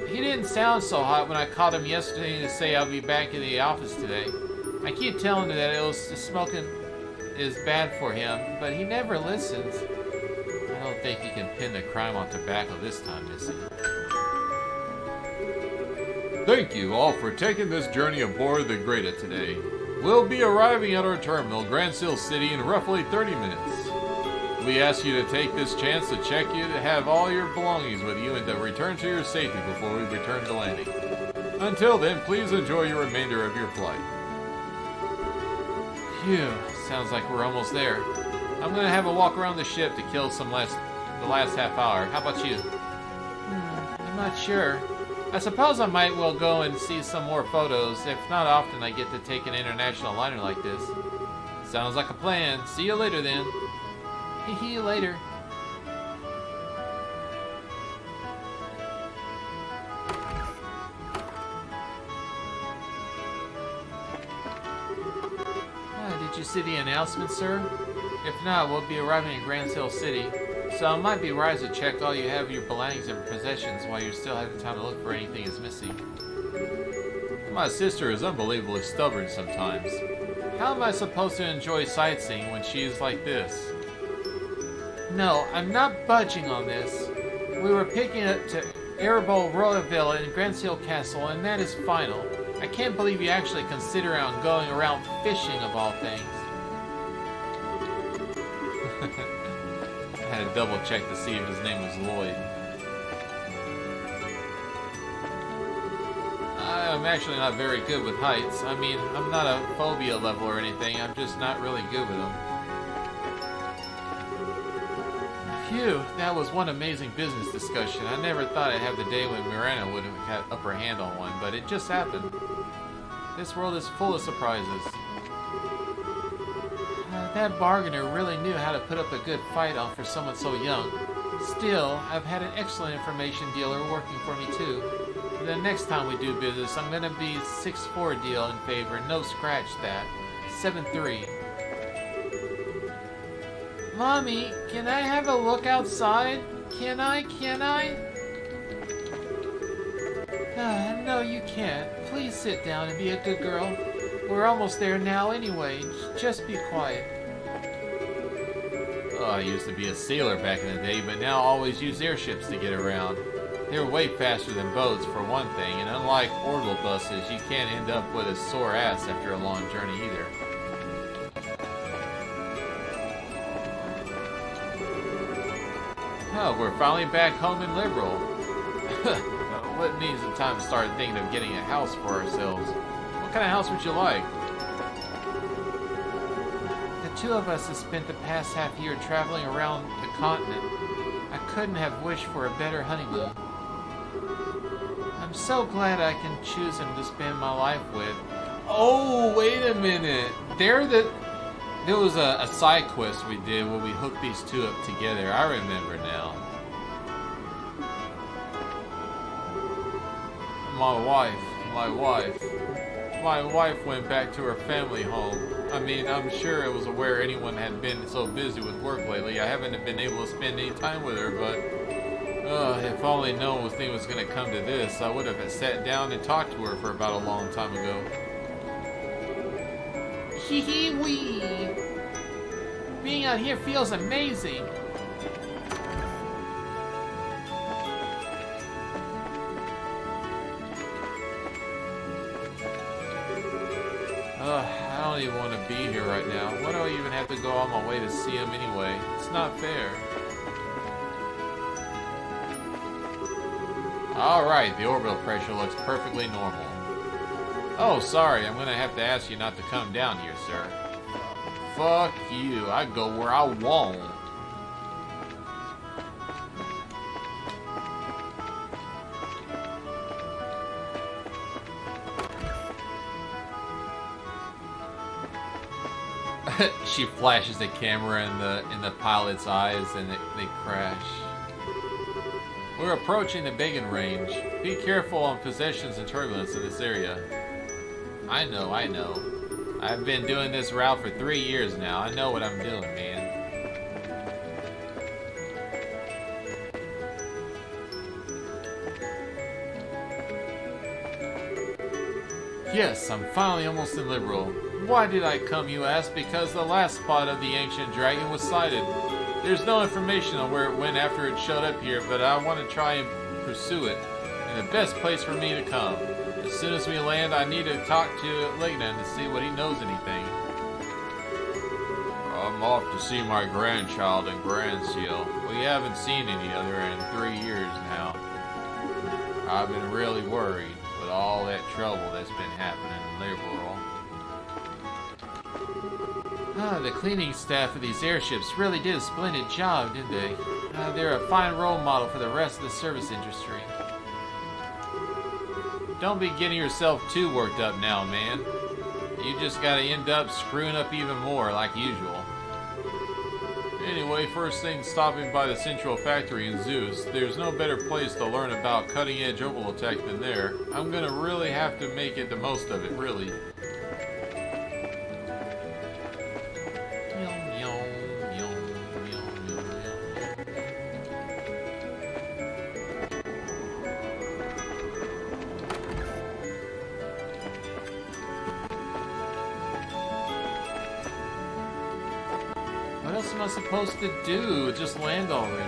He didn't sound so hot when I called him yesterday to say I'll be back in the office today. I keep telling him that smoking is bad for him, but he never listens. I don't think you can pin the crime on tobacco this time, Missy. Thank you all for taking this journey aboard the Greta today. We'll be arriving at our terminal, Grand Seal City, in roughly 30 minutes. We ask you to take this chance to check you to have all your belongings with you and to return to your safety before we return to landing. Until then, please enjoy your remainder of your flight. Phew, sounds like we're almost there. I'm gonna have a walk around the ship to kill the last half hour. How about you? I'm not sure. I suppose I might well go and see some more photos. If not often I get to take an international liner like this. Sounds like a plan. See you later then. See you later. Did you see the announcement, sir? If not, we'll be arriving in Grand Seal City. So it might be wise to check all you have of your belongings and possessions while you still have the time to look for anything that's missing. My sister is unbelievably stubborn sometimes. How am I supposed to enjoy sightseeing when she is like this? No, I'm not budging on this. We were picking up to Arable Royal Villa in Grand Seal Castle, and that is final. I can't believe you actually consider going around fishing of all things. I had to double check to see if his name was Lloyd. I'm actually not very good with heights. I mean, I'm not a phobia level or anything. I'm just not really good with them. Phew, that was one amazing business discussion. I never thought I'd have the day when Miranda would have had upper hand on one, but it just happened. This world is full of surprises. That bargainer really knew how to put up a good fight on for someone so young. Still, I've had an excellent information dealer working for me too. The next time we do business, I'm gonna be 6-4 deal in favor. No scratch that. 7-3. Mommy, can I have a look outside? Can I? No, you can't. Please sit down and be a good girl. We're almost there now anyway. Just be quiet. Oh, I used to be a sailor back in the day, but now I always use airships to get around. They're way faster than boats, for one thing, and unlike orbital buses, you can't end up with a sore ass after a long journey either. Oh, we're finally back home in Liberal. What means the time to start thinking of getting a house for ourselves? What kind of house would you like? The two of us have spent the past half year traveling around the continent. I couldn't have wished for a better honeymoon. I'm so glad I can choose him to spend my life with. Oh, wait a minute. There was a side quest we did where we hooked these two up together. I remember now. My wife went back to her family home. I mean, I'm sure I was aware anyone had been so busy with work lately. I haven't been able to spend any time with her, but if only no one thing was going to come to this, I would have sat down and talked to her for about a long time ago. Hee hee wee! Being out here feels amazing. I don't even want to be here right now. Why do I even have to go on my way to see him anyway? It's not fair. Alright, the orbital pressure looks perfectly normal. Oh, sorry, I'm gonna have to ask you not to come down here, sir. Fuck you, I go where I want. She flashes the camera in the pilot's eyes and they crash. We're approaching the Biggin range. Be careful on possessions and turbulence in this area. I know. I've been doing this route for 3 years now. I know what I'm doing, man. Yes, I'm finally almost in Liberal. Why did I come, you ask? Because the last spot of the ancient dragon was sighted. There's no information on where it went after it showed up here, but I want to try and pursue it. And the best place for me to come. As soon as we land, I need to talk to Lignan to see what he knows anything. I'm off to see my grandchild in Grandseal. We haven't seen any other in 3 years now. I've been really worried with all that trouble that's been happening in Liberal. The cleaning staff of these airships really did a splendid job, didn't they? They're a fine role model for the rest of the service industry. Don't be getting yourself too worked up now, man. You just gotta end up screwing up even more, like usual. Anyway, first thing stopping by the Central Factory in Zeus. There's no better place to learn about cutting-edge orbital tech than there. I'm gonna really have to make it the most of it, really. What else am I supposed to do? Just land already.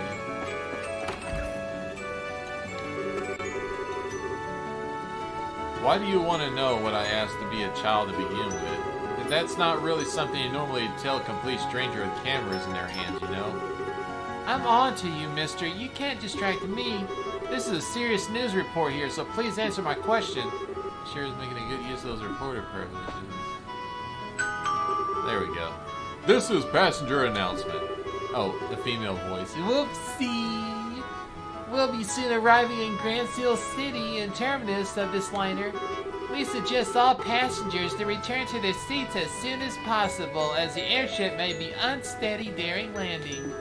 Why do you want to know what I asked to be a child to begin with? That's not really something you normally tell a complete stranger with cameras in their hands, you know? I'm on to you, mister. You can't distract me. This is a serious news report here, so please answer my question. Sure is making a good use of those reporter privileges. There we go. This is passenger announcement. Oh, the female voice. Whoopsie! We'll be soon arriving in Grand Seal City and terminus of this liner. We suggest all passengers to return to their seats as soon as possible, as the airship may be unsteady during landing.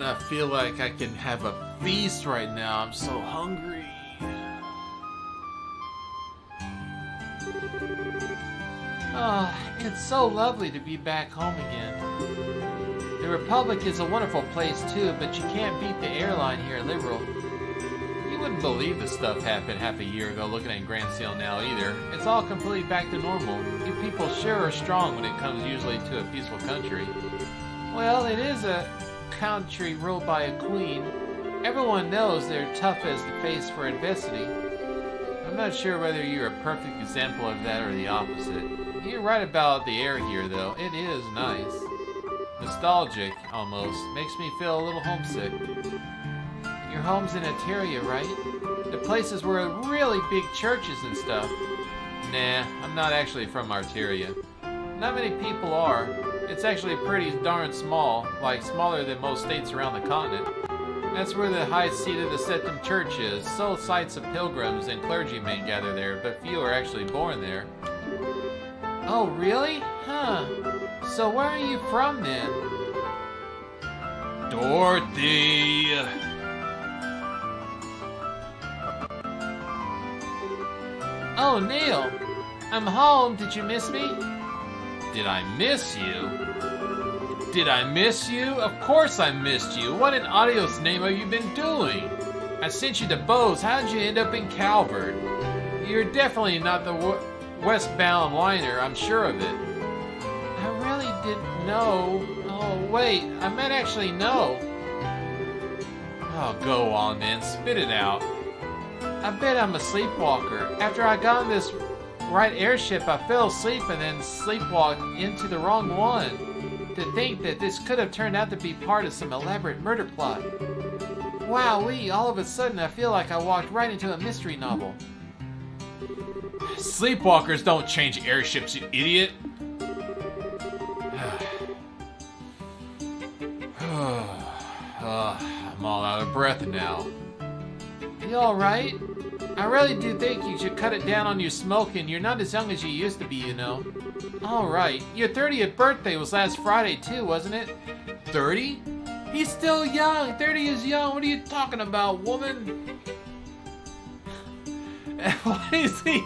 I feel like I can have a feast right now. I'm so hungry. Oh, it's so lovely to be back home again. The Republic is a wonderful place too, but you can't beat the airline here at Liberal. You wouldn't believe the stuff happened half a year ago looking at Grand Seal now either. It's all completely back to normal. You people sure are strong when it comes usually to a peaceful country. Well, it is a country ruled by a queen. Everyone knows they're tough as the face for adversity. I'm not sure whether you're a perfect example of that or the opposite. You're right about the air here, though. It is nice. Nostalgic, almost. Makes me feel a little homesick. Your home's in Eteria, right? The places where really big churches and stuff. Nah, I'm not actually from Arteria. Not many people are. It's actually pretty darn small, like smaller than most states around the continent. That's where the high seat of the Septim Church is. Sole sites of pilgrims and clergymen gather there, but few are actually born there. Oh, really? Huh. So where are you from then? Dorothy! Oh, Neil. I'm home. Did you miss me? Did I miss you? Did I miss you? Of course I missed you. What in Adios name have you been doing? I sent you to Bose. How'd you end up in Calvert? You're definitely not the westbound liner, I'm sure of it. I really didn't know. Oh, wait, I might actually know. Oh, go on then. Spit it out. I bet I'm a sleepwalker. After I got on this right airship, I fell asleep and then sleepwalked into the wrong one. To think that this could have turned out to be part of some elaborate murder plot. Wowee, all of a sudden I feel like I walked right into a mystery novel. Sleepwalkers don't change airships, you idiot. I'm all out of breath now. You alright? I really do think you should cut it down on your smoking. You're not as young as you used to be, you know. Alright, your 30th birthday was last Friday too, wasn't it? 30? He's still young. 30 is young. What are you talking about, woman? What is he?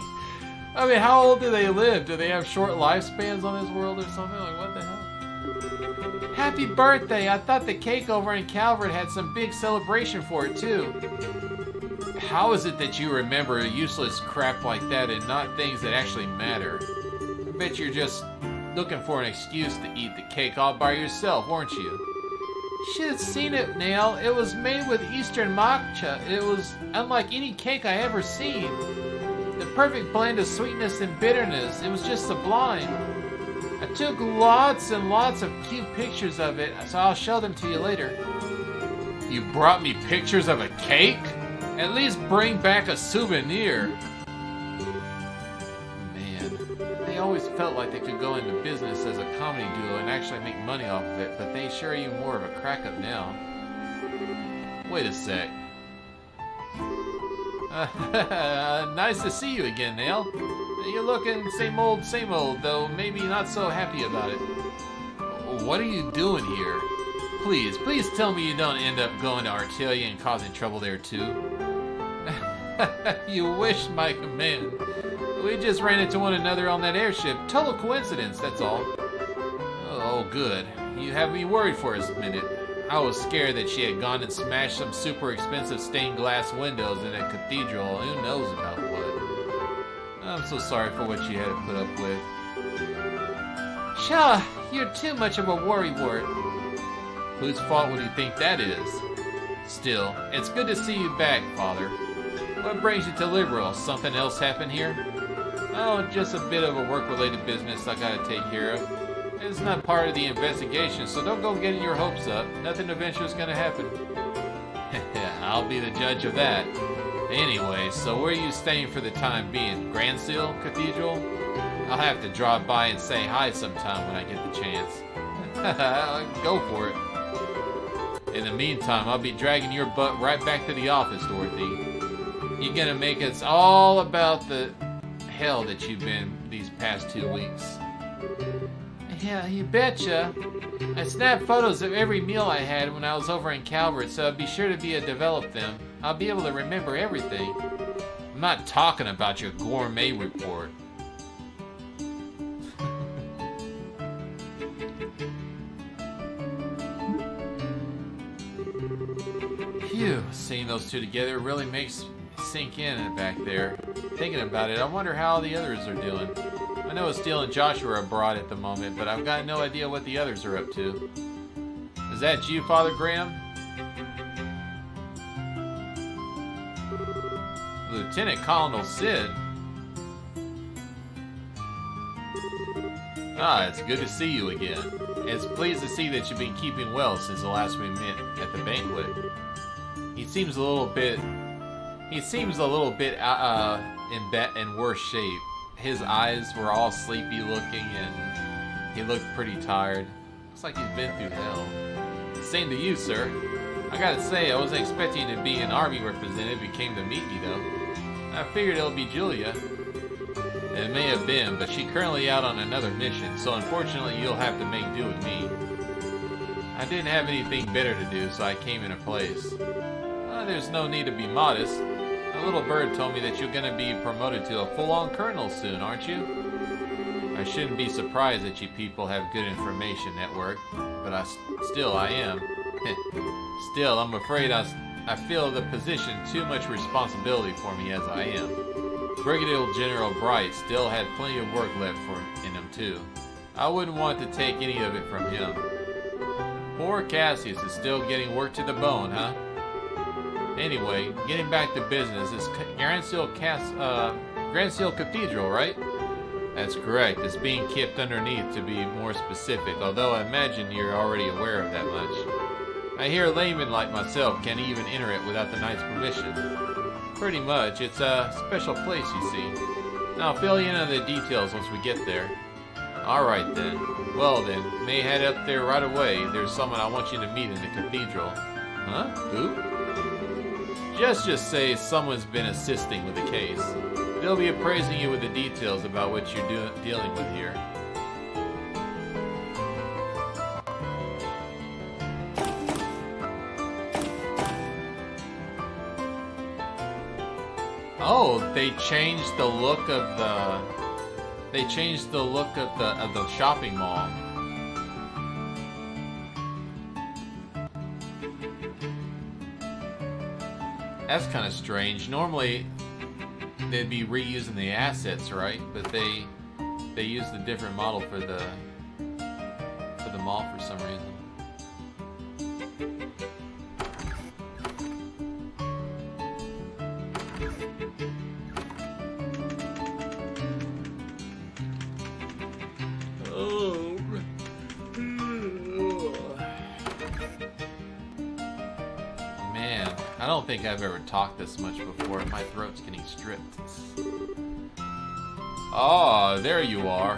I mean, how old do they live? Do they have short lifespans on this world or something? Like, what the hell? Happy birthday. I thought the cake over in Calvert had some big celebration for it, too. How is it that you remember useless crap like that and not things that actually matter? I bet you're just looking for an excuse to eat the cake all by yourself, weren't you? Should have seen it, Nail. It was made with Eastern matcha. It was unlike any cake I ever seen. The perfect blend of sweetness and bitterness. It was just sublime. I took lots and lots of cute pictures of it, so I'll show them to you later. You brought me pictures of a cake? At least bring back a souvenir. Man, they always felt like they could go into business as a comedy duo and actually make money off of it, but they sure are even more of a crack-up now. Wait a sec. Nice to see you again, Nail. You're looking same old, though maybe not so happy about it. What are you doing here? Please tell me you don't end up going to Artelia and causing trouble there too. You wish, my man. We just ran into one another on that airship. Total coincidence, that's all. Oh, good. You have me worried for a minute. I was scared that she had gone and smashed some super expensive stained glass windows in a cathedral, who knows about what. I'm so sorry for what you had to put up with. Pshaw, you're too much of a worrywart. Whose fault would you think that is? Still, it's good to see you back, Father. What brings you to Liberal? Something else happened here? Oh, just a bit of a work-related business I gotta take care of. It's not part of the investigation, so don't go getting your hopes up. Nothing adventurous gonna happen. I'll be the judge of that. Anyway, so where are you staying for the time being? Grand Seal Cathedral? I'll have to drop by and say hi sometime when I get the chance. Go for it. In the meantime, I'll be dragging your butt right back to the office, Dorothy. You're gonna make us all about the hell that you've been these past 2 weeks. Yeah, you betcha. I snapped photos of every meal I had when I was over in Calvert, so I'll be sure to develop them. I'll be able to remember everything. I'm not talking about your gourmet report. Phew, seeing those two together really makes me sink in back there. Thinking about it, I wonder how the others are doing. I know Steele and Joshua are abroad at the moment, but I've got no idea what the others are up to. Is that you, Father Graham? Lieutenant Colonel Sid? Ah, it's good to see you again. It's pleased to see that you've been keeping well since the last we met at the banquet. He seems a little bit in worse shape. His eyes were all sleepy looking and he looked pretty tired. Looks like he's been through hell. Same to you, sir. I gotta say, I wasn't expecting to be an army representative who came to meet me, though. I figured it'll be Julia. It may have been, but she's currently out on another mission, so unfortunately you'll have to make do with me. I didn't have anything better to do, so I came in her place. There's no need to be modest. A little bird told me that you're going to be promoted to a full-on colonel soon, aren't you? I shouldn't be surprised that you people have good information network, but still I am. Still, I'm afraid I feel the position too much responsibility for me as I am. Brigadier General Bright still had plenty of work left in him too. I wouldn't want to take any of it from him. Poor Cassius is still getting worked to the bone, huh? Anyway, getting back to business, it's Grand Seal Cathedral, right? That's correct. It's being kept underneath to be more specific, although I imagine you're already aware of that much. I hear laymen like myself can't even enter it without the knight's permission. Pretty much. It's a special place, you see. I'll fill you in on the details once we get there. Alright then. Well then, may head up there right away. There's someone I want you to meet in the cathedral. Huh? Who? Just say someone's been assisting with the case. They'll be appraising you with the details about what you're dealing with here. Oh, they changed the look of the. They changed the look of the shopping mall. That's kind of strange. Normally, they'd be reusing the assets, right? But they used a different model for the mall for some reason. Man, I don't think I've ever talked this much before. My throat's getting stripped. Ah, there you are.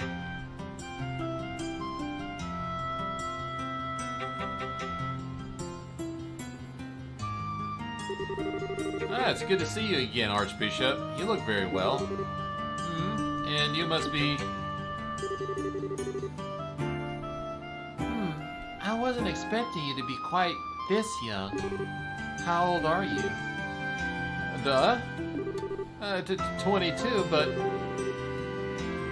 Ah, it's good to see you again, Archbishop. You look very well. And you must be... I wasn't expecting you to be quite this young. How old are you? 22, but...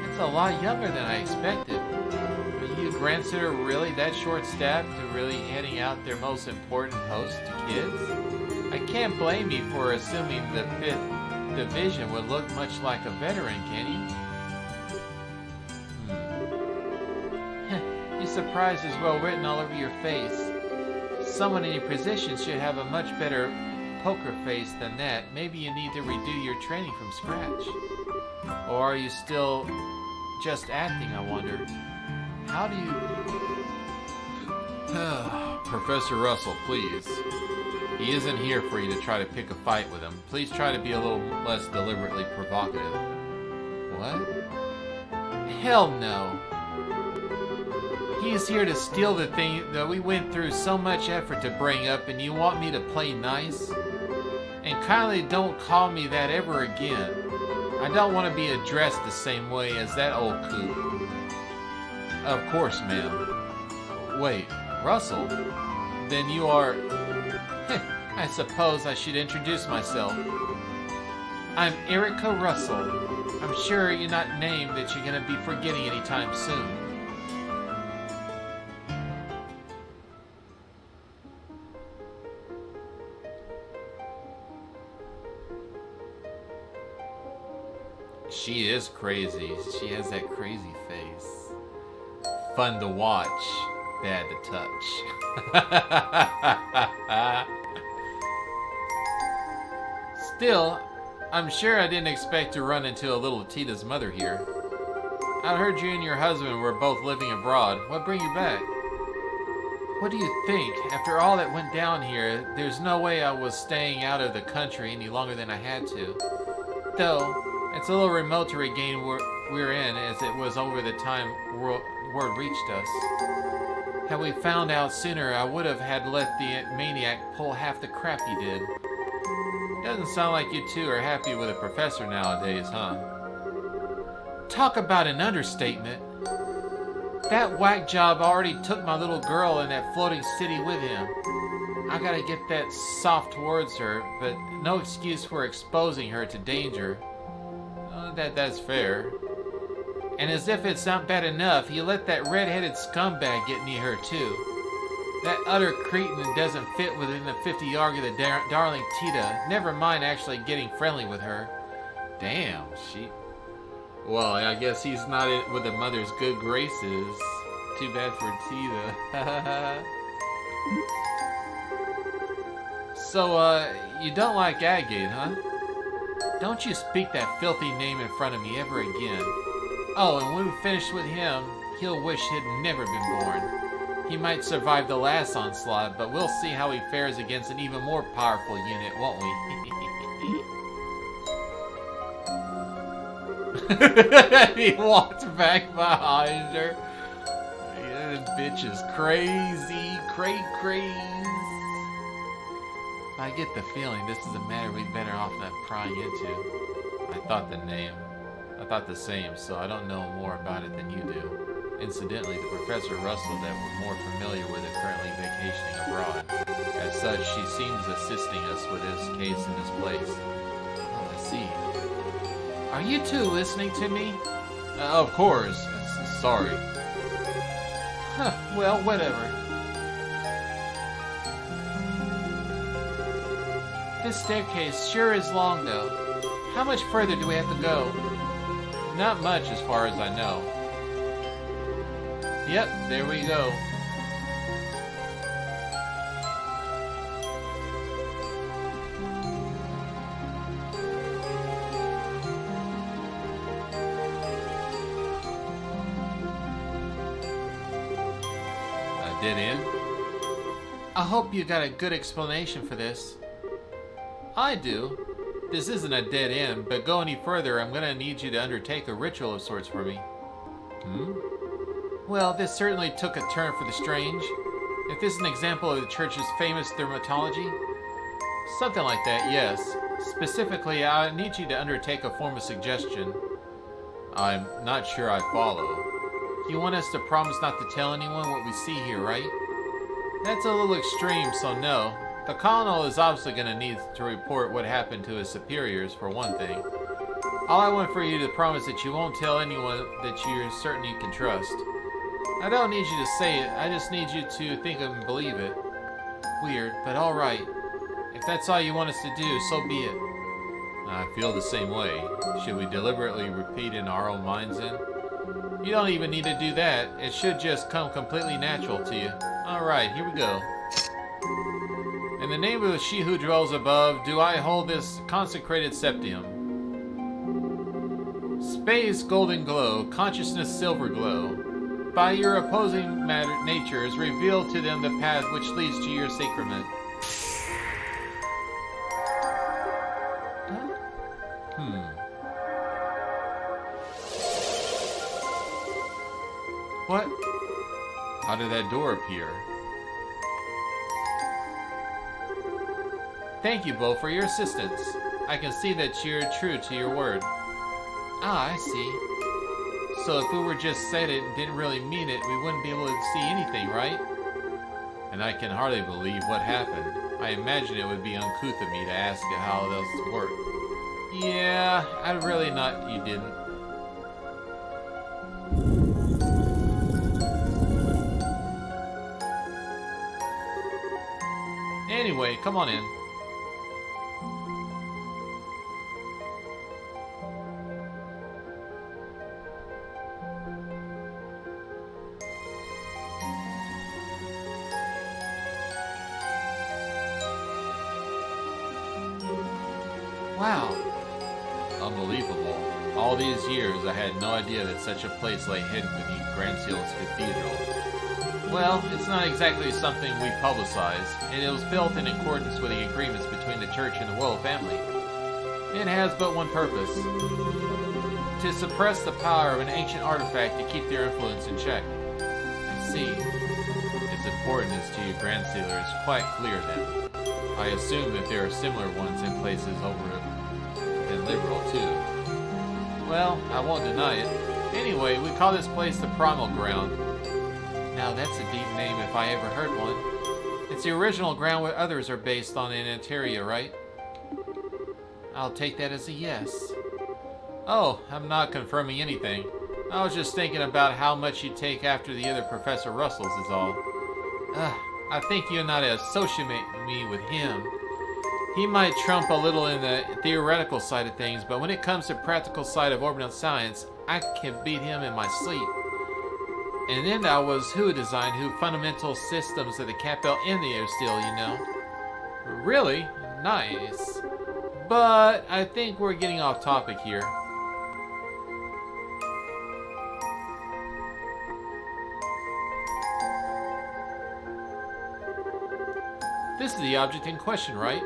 It's a lot younger than I expected. Are you grandsir really that short-staffed to really handing out their most important post to kids? I can't blame you for assuming the 5th Division would look much like a veteran, can you? Your surprise is well written all over your face. Someone in your position should have a much better poker face than that. Maybe you need to redo your training from scratch. Or are you still just acting, I wonder? How do you... Professor Russell, please. He isn't here for you to try to pick a fight with him. Please try to be a little less deliberately provocative. What? Hell no. He is here to steal the thing that we went through so much effort to bring up, and you want me to play nice? And kindly don't call me that ever again. I don't want to be addressed the same way as that old coot. Of course, ma'am. Wait, Russell? Then you are... I suppose I should introduce myself. I'm Erica Russell. I'm sure you're not named that you're going to be forgetting anytime soon. She is crazy. She has that crazy face. Fun to watch, bad to touch. Still, I'm sure I didn't expect to run into a little Tita's mother here. I heard you and your husband were both living abroad. What brought you back? What do you think? After all that went down here, there's no way I was staying out of the country any longer than I had to. Though, it's a little remote to regain we're in, as it was over the time word reached us. Had we found out sooner, I would have had let the maniac pull half the crap he did. Doesn't sound like you two are happy with a professor nowadays, huh? Talk about an understatement. That whack job already took my little girl in that floating city with him. I gotta get that soft towards her, but no excuse for exposing her to danger. That's fair. And as if it's not bad enough, he let that red-headed scumbag get near her too. That utter cretin doesn't fit within the 50 yard of the darling Tita, never mind actually getting friendly with her. Damn, she... Well, I guess he's not with the mother's good graces. Too bad for Tita. So, you don't like Agate, huh? Don't you speak that filthy name in front of me ever again. Oh, and when we finish with him, he'll wish he'd never been born. He might survive the last onslaught, but we'll see how he fares against an even more powerful unit, won't we? He walked back behind her. Yeah, this bitch is crazy. Crazy. I get the feeling this is a matter we'd better off not prying into. I thought the same, so I don't know more about it than you do. Incidentally, the Professor Russell that we're more familiar with is currently vacationing abroad. As such, she seems assisting us with this case in this place. Oh, I see. Are you two listening to me? Of course. Sorry. Huh, well, whatever. This staircase sure is long, though. How much further do we have to go? Not much as far as I know. Yep, there we go. A dead end? I hope you got a good explanation for this. I do. This isn't a dead end, but go any further, I'm gonna need you to undertake a ritual of sorts for me. Hmm? Well, this certainly took a turn for the strange. If this is an example of the church's famous thermatology? Something like that, yes. Specifically, I need you to undertake a form of suggestion. I'm not sure I follow. You want us to promise not to tell anyone what we see here, right? That's a little extreme, so no. The colonel is obviously going to need to report what happened to his superiors, for one thing. All I want for you to promise that you won't tell anyone that you're certain you can trust. I don't need you to say it, I just need you to think and believe it. Weird, but alright. If that's all you want us to do, so be it. I feel the same way. Should we deliberately repeat in our own minds then? You don't even need to do that. It should just come completely natural to you. Alright, here we go. In the name of she who dwells above, do I hold this consecrated septium. Space golden glow, consciousness silver glow. By your opposing natures, reveal to them the path which leads to your sacrament. What? How did that door appear? Thank you, Bo, for your assistance. I can see that you're true to your word. Ah, I see. So if we were just said it and didn't really mean it, we wouldn't be able to see anything, right? And I can hardly believe what happened. I imagine it would be uncouth of me to ask you how else worked. Yeah, I'd really not you didn't. Anyway, come on in. Wow. Unbelievable. All these years, I had no idea that such a place lay hidden beneath Grand Seal's cathedral. Well, it's not exactly something we publicize, and it was built in accordance with the agreements between the church and the royal family. It has but one purpose: to suppress the power of an ancient artifact to keep their influence in check. I see. Its importance to you Grand Sealer is quite clear then. I assume that there are similar ones in places over in Liberal too. Well, I won't deny it. Anyway, we call this place the Primal Ground. Now that's a deep name if I ever heard one. It's the original ground where others are based on in Antaria, right? I'll take that as a yes. Oh, I'm not confirming anything. I was just thinking about how much you take after the other Professor Russells is all. I think you're not to associate me with him. He might trump a little in the theoretical side of things, but when it comes to practical side of orbital science, I can beat him in my sleep. And then that was who designed fundamental systems of the Capel in the air still, you know. Really? Nice. But I think we're getting off topic here. This is the object in question, right?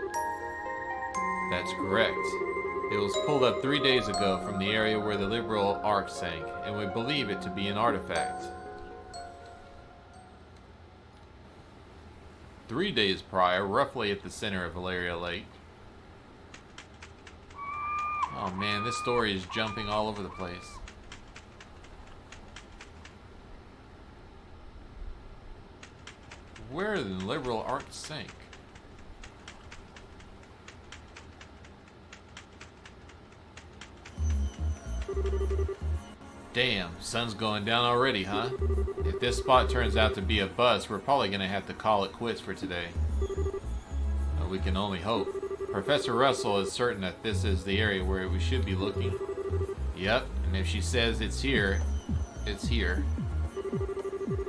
That's correct. It was pulled up 3 days ago from the area where the Liberal Ark sank, and we believe it to be an artifact. 3 days prior, roughly at the center of Valeria Lake. Oh man, this story is jumping all over the place. Where did the Liberal Ark sink? Damn, sun's going down already, huh? If this spot turns out to be a bust, we're probably gonna have to call it quits for today. But we can only hope. Professor Russell is certain that this is the area where we should be looking. Yep, and if she says it's here, it's here.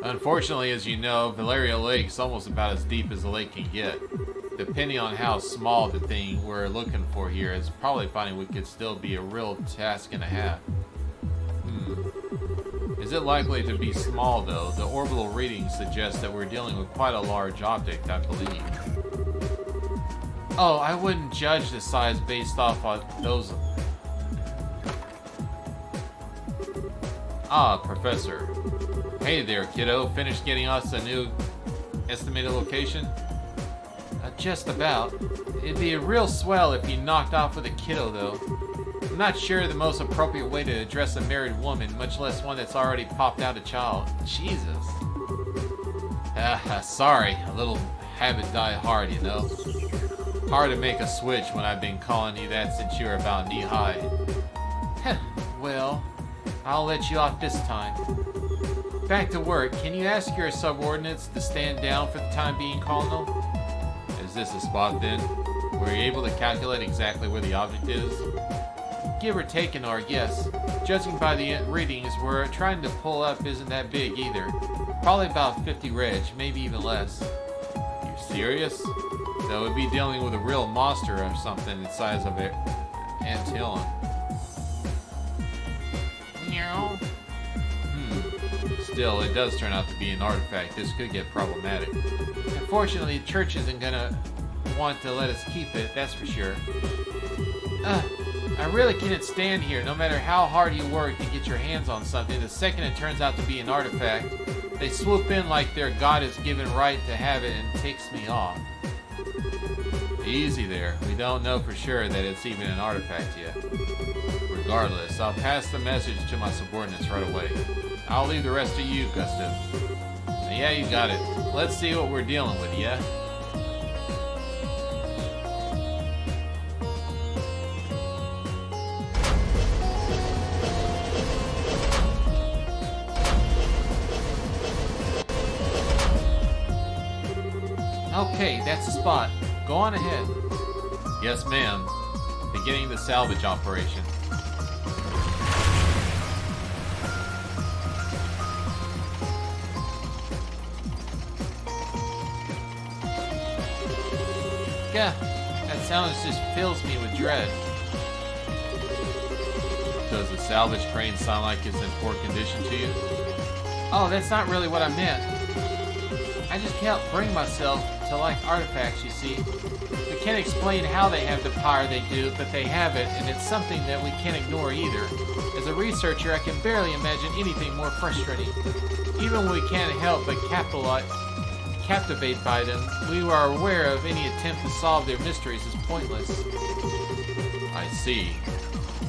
Unfortunately, as you know, Valeria Lake's almost about as deep as the lake can get. Depending on how small the thing we're looking for here is, probably finding we could still be a real task and a half. Is it likely to be small though? The orbital readings suggest that we're dealing with quite a large object, I believe. Oh, I wouldn't judge the size based off of those. Ah, Professor. Hey there, kiddo. Finished getting us a new estimated location? Just about. It'd be a real swell if you knocked off with a kiddo, though. I'm not sure the most appropriate way to address a married woman, much less one that's already popped out a child. Jesus. Sorry. A little habit die hard, you know. Hard to make a switch when I've been calling you that since you were about knee-high. Well, I'll let you off this time. Back to work. Can you ask your subordinates to stand down for the time being, Colonel? Is this a spot then? Were you able to calculate exactly where the object is? Give or take an hour, yes. Judging by the readings we're trying to pull up isn't that big either. Probably about 50 reg, maybe even less. You serious? So we'd be dealing with a real monster or something the size of an antlion. No. Still, it does turn out to be an artifact. This could get problematic. Unfortunately, the church isn't gonna want to let us keep it, that's for sure. I really can't stand here. No matter how hard you work to get your hands on something, the second it turns out to be an artifact, they swoop in like their god is given right to have it and takes me off. Easy there. We don't know for sure that it's even an artifact yet. Regardless, I'll pass the message to my subordinates right away. I'll leave the rest to you, Gustav. Yeah, you got it. Let's see what we're dealing with, yeah? Okay, that's the spot. Go on ahead. Yes, ma'am. Beginning the salvage operation. Yeah, that sound just fills me with dread. Does the salvage crane sound like it's in poor condition to you? Oh, that's not really what I meant. I just can't bring myself to like artifacts, you see. We can't explain how they have the power they do, but they have it, and it's something that we can't ignore either. As a researcher, I can barely imagine anything more frustrating. Even when we can't help but captivate by them, we are aware of any attempt to solve their mysteries is pointless. I see.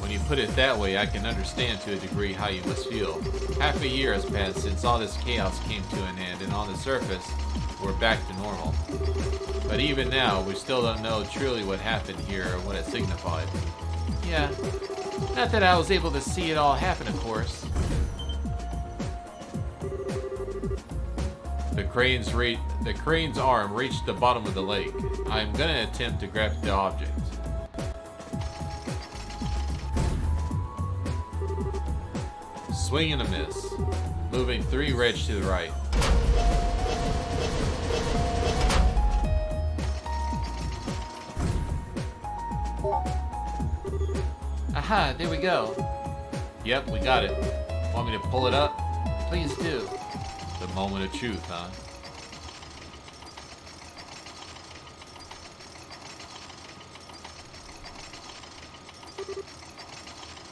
When you put it that way, I can understand to a degree how you must feel. Half a year has passed since all this chaos came to an end, and on the surface, we're back to normal. But even now, we still don't know truly what happened here or what it signified. Yeah. Not that I was able to see it all happen, of course. The crane's arm reached the bottom of the lake. I'm gonna attempt to grab the object. Swing and a miss. Moving 3 reg to the right. Aha, there we go. Yep, we got it. Want me to pull it up? Please do. The moment of truth, huh?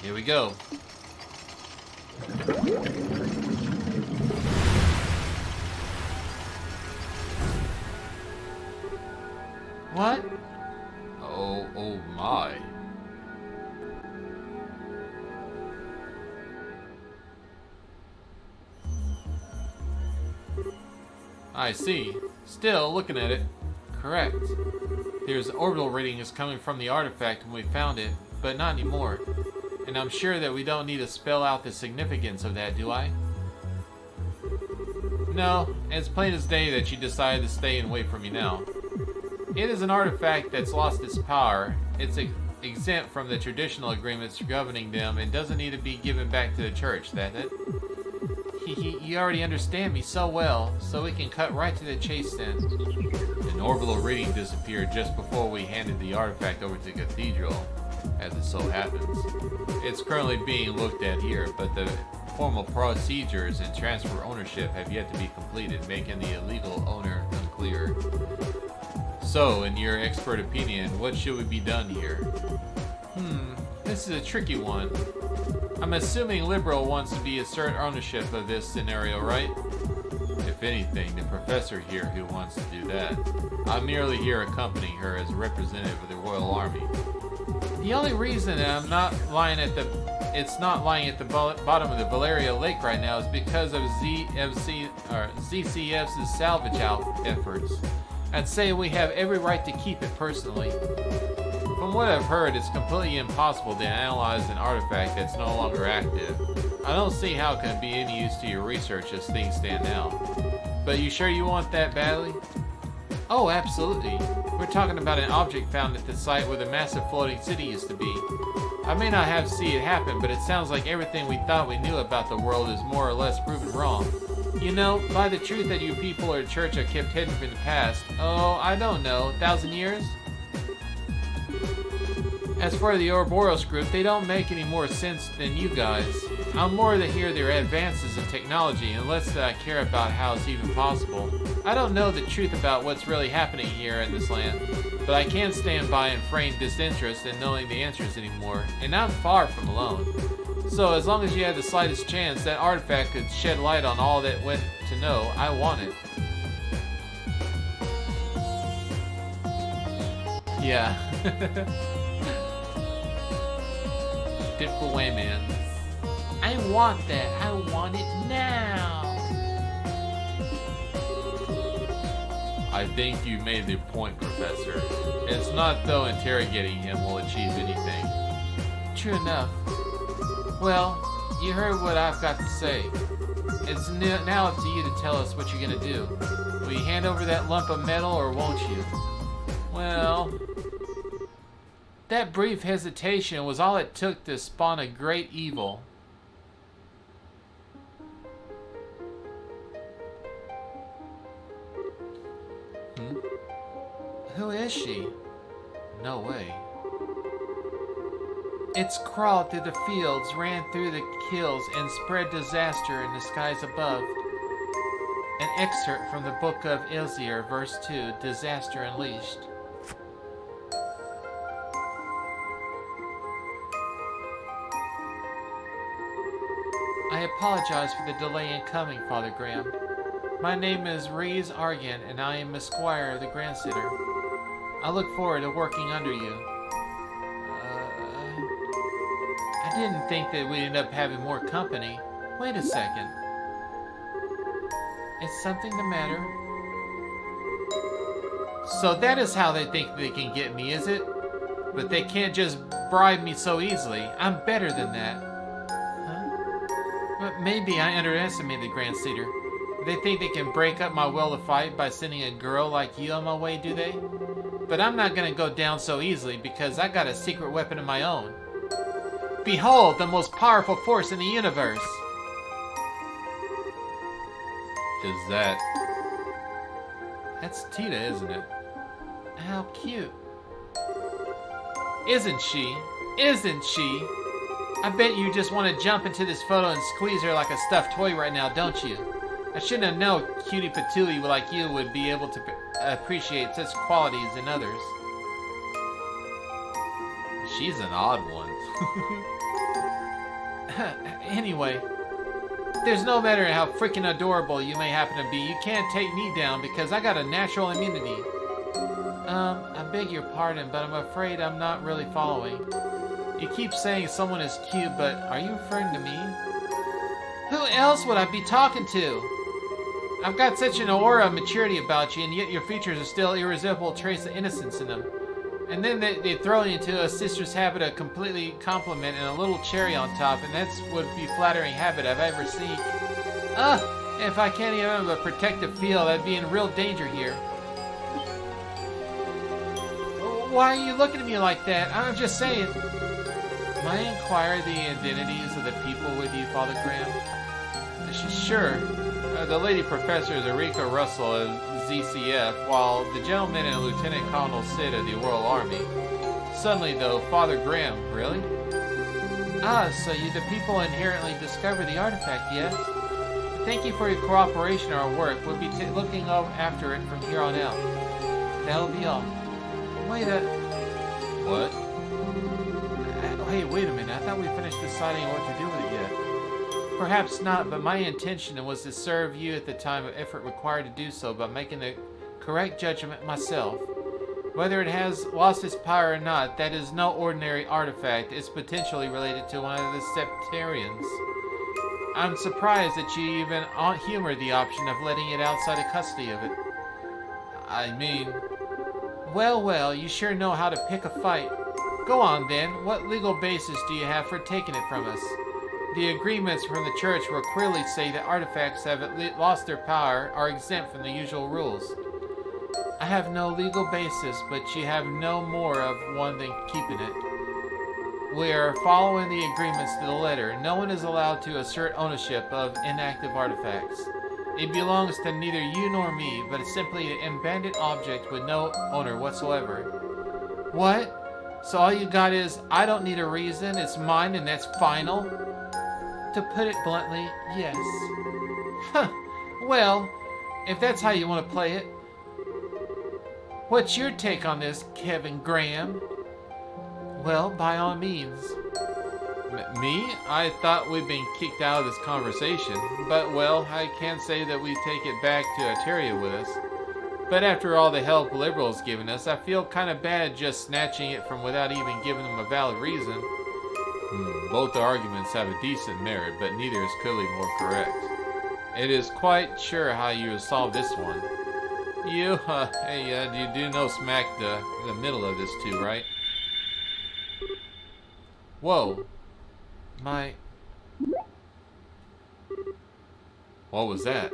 Here we go. What? Oh my. I see. Still looking at it. Correct. There's orbital reading is coming from the artifact when we found it, but not anymore. And I'm sure that we don't need to spell out the significance of that, do I? No, it's plain as day that you decided to stay and wait for me now. It is an artifact that's lost its power. It's exempt from the traditional agreements governing them and doesn't need to be given back to the church, that's it? You already understand me so well, so we can cut right to the chase then. An orbital reading disappeared just before we handed the artifact over to the cathedral, as it so happens. It's currently being looked at here, but the formal procedures and transfer ownership have yet to be completed, making the illegal owner unclear. So, in your expert opinion, what should we be done here? This is a tricky one. I'm assuming Liberal wants to be assert ownership of this scenario, right? If anything, the professor here who wants to do that. I'm merely here accompanying her as a representative of the Royal Army. The only reason that I'm not lying at the bottom of the Valeria Lake right now is because of ZCF's salvage efforts. I'd say we have every right to keep it personally. From what I've heard, it's completely impossible to analyze an artifact that's no longer active. I don't see how it can be any use to your research as things stand now. But you sure you want that badly? Oh, absolutely. We're talking about an object found at the site where the massive floating city used to be. I may not have seen it happen, but it sounds like everything we thought we knew about the world is more or less proven wrong. You know, by the truth that you people or church have kept hidden from the past, I don't know, 1,000 years? As for the Ouroboros group, they don't make any more sense than you guys. I'm more to hear their advances in technology and less that I care about how it's even possible. I don't know the truth about what's really happening here in this land, but I can't stand by and feign disinterest in knowing the answers anymore, and I'm far from alone. So as long as you have the slightest chance that artifact could shed light on all that went to know, I want it. Yeah. Typical way, man. I want that. I want it now. I think you made the point, Professor. It's not though interrogating him will achieve anything. True enough. Well, you heard what I've got to say. It's now up to you to tell us what you're gonna do. Will you hand over that lump of metal or won't you? Well, that brief hesitation was all it took to spawn a great evil. Who is she? No way. It's crawled through the fields, ran through the hills, and spread disaster in the skies above. An excerpt from the book of Elzier, verse 2, Disaster Unleashed. I apologize for the delay in coming, Father Graham. My name is Rees Argan, and I am Esquire, the Grand Sitter. I look forward to working under you. I didn't think that we'd end up having more company. Wait a second. Is something the matter? So that is how they think they can get me, is it? But they can't just bribe me so easily. I'm better than that. Huh? But maybe I underestimated the Grand Cedar. They think they can break up my will to fight by sending a girl like you on my way, do they? But I'm not gonna go down so easily because I got a secret weapon of my own. Behold, the most powerful force in the universe! Is that... That's Tita, isn't it? How cute. Isn't she? Isn't she? I bet you just want to jump into this photo and squeeze her like a stuffed toy right now, don't you? I shouldn't have known cutie patootie like you would be able to appreciate such qualities in others. She's an odd one. Anyway, there's no matter how freaking adorable you may happen to be, you can't take me down because I got a natural immunity. I beg your pardon, but I'm afraid I'm not really following. You keep saying someone is cute, but are you referring to me? Who else would I be talking to? I've got such an aura of maturity about you, and yet your features are still irresistible trace of innocence in them. And then they throw you into a sister's habit of completely compliment and a little cherry on top, and that's would be flattering habit I've ever seen. If I can't even have a protective field, I'd be in real danger here. Why are you looking at me like that? I'm just saying. May I inquire the identities of the people with you, Father Graham? Sure. The lady professor is Erika Russell of ZCF, while the gentleman and Lieutenant Colonel Sid of the Royal Army. Suddenly, though, Father Graham, really? So you the people inherently discover the artifact, yes? Thank you for your cooperation in our work. We'll be looking after it from here on out. That'll be all. Wait a... What? Hey, wait a minute. I thought we finished deciding what to do with it yet. Perhaps not, but my intention was to serve you at the time of effort required to do so by making the correct judgment myself. Whether it has lost its power or not, that is no ordinary artifact. It's potentially related to one of the Septarians. I'm surprised that you even humored the option of letting it outside of custody of it. I mean... Well, you sure know how to pick a fight. Go on then, what legal basis do you have for taking it from us? The agreements from the church will clearly say that artifacts have lost their power are exempt from the usual rules. I have no legal basis, but you have no more of one than keeping it. We are following the agreements to the letter. No one is allowed to assert ownership of inactive artifacts. It belongs to neither you nor me, but it's simply an abandoned object with no owner whatsoever. What? So all you got is, I don't need a reason, it's mine and that's final? To put it bluntly, yes. Huh. Well, if that's how you want to play it. What's your take on this, Kevin Graham? Well, by all means. Me? I thought we'd been kicked out of this conversation, but well, I can't say that we take it back to Ateria with us. But after all the help Liberal's given us, I feel kind of bad just snatching it from without even giving them a valid reason. Both arguments have a decent merit, but neither is clearly more correct. It is quite sure how you will solve this one. You do know smack the middle of this too, right? Whoa. What was that?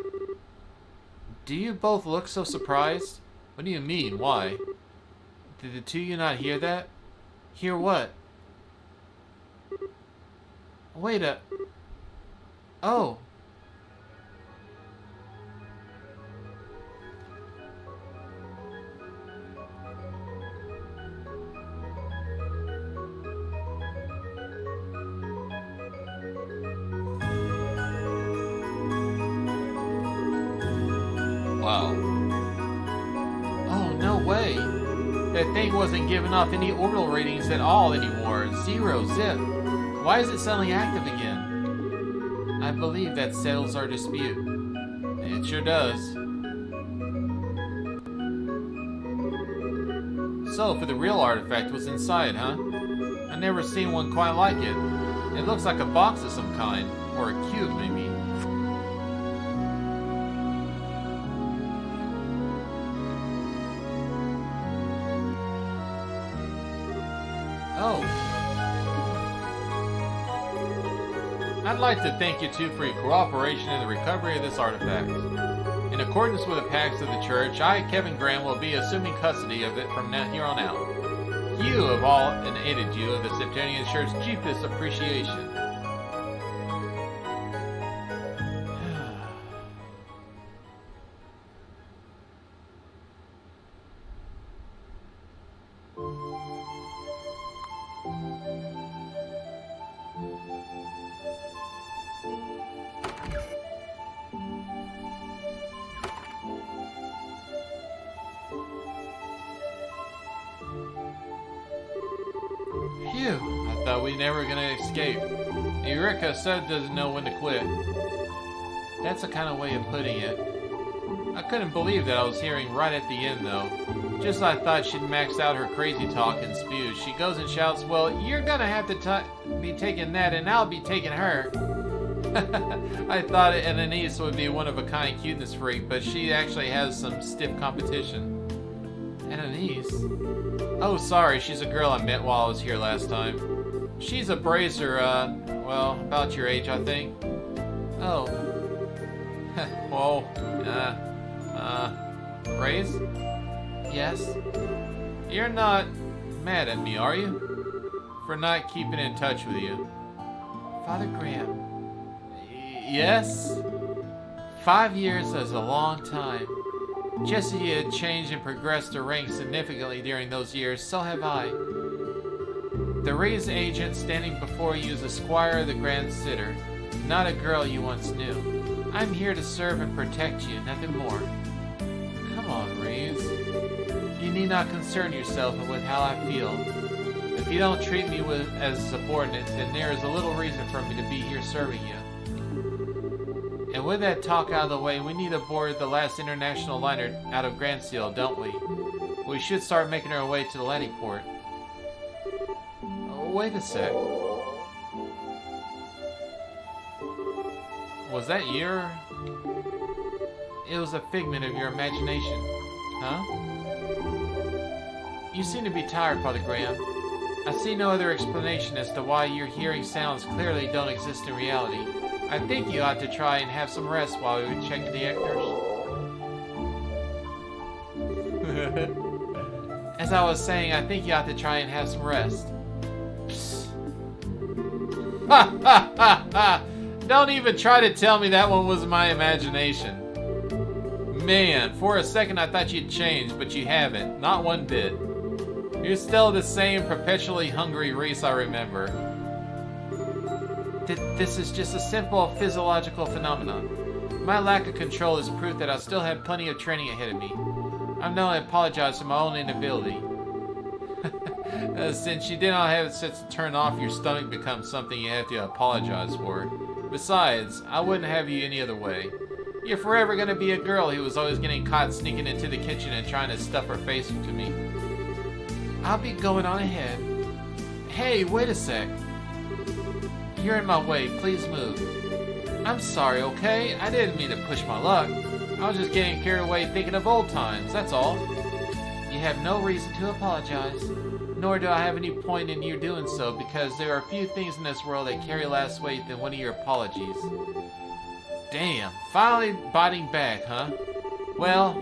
Do you both look so surprised? What do you mean? Why? Did the two of you not hear that? Hear what? Wait a... Oh. Wow. Oh, no way. That thing wasn't giving off any orbital readings at all anymore. Zero, zip. Why is it suddenly active again? I believe that settles our dispute. It sure does. So, for the real artifact was inside, huh? I never seen one quite like it. It looks like a box of some kind. Or a cube, maybe. Oh. I'd like to thank you two for your cooperation in the recovery of this artifact. In accordance with the pacts of the church, I, Kevin Graham, will be assuming custody of it from here on out. You have all enaided you of the Septonian Church's deepest appreciation. Phew. I thought we never gonna escape. Eureka said doesn't know when to quit. That's a kind of way of putting it. I couldn't believe that I was hearing right at the end, though. Just as I thought she'd maxed out her crazy talk and spews, she goes and shouts, "Well, you're gonna have to be taking that, and I'll be taking her." I thought Ananias would be one of a kind cuteness freak, but she actually has some stiff competition. Ananias? Oh, sorry, she's a girl I met while I was here last time. She's a brazier, well, about your age, I think. Oh. Whoa, Braze? Yes? You're not mad at me, are you? For not keeping in touch with you. Father Graham. Yes? 5 years is a long time. Just as you had changed and progressed to rank significantly during those years, so have I. The raised agent standing before you is a squire of the Grand Sitter, not a girl you once knew. I'm here to serve and protect you, nothing more. Come on, Reeves. You need not concern yourself with how I feel. If you don't treat me as a subordinate, then there is a little reason for me to be here serving you. And with that talk out of the way, we need to board the last international liner out of Grand Seal, don't we? We should start making our way to the landing port. Oh, wait a sec. Was that your... It was a figment of your imagination. Huh? You seem to be tired, Father Graham. I see no other explanation as to why your hearing sounds clearly don't exist in reality. I think you ought to try and have some rest while we check the ectors. As I was saying, I think you ought to try and have some rest. Ha ha ha ha! Don't even try to tell me that one was my imagination. Man, for a second I thought you'd changed, but you haven't. Not one bit. You're still the same perpetually hungry race I remember. This is just a simple physiological phenomenon. My lack of control is proof that I still have plenty of training ahead of me. I know I apologize for my own inability. Since you did not have it set to turn off, your stomach becomes something you have to apologize for. Besides, I wouldn't have you any other way. You're forever gonna be a girl who was always getting caught sneaking into the kitchen and trying to stuff her face to me. I'll be going on ahead. Hey, wait a sec. You're in my way. Please move. I'm sorry, okay? I didn't mean to push my luck. I was just getting carried away thinking of old times, that's all. You have no reason to apologize. Nor do I have any point in you doing so, because there are few things in this world that carry less weight than one of your apologies. Damn, finally biting back, huh? Well,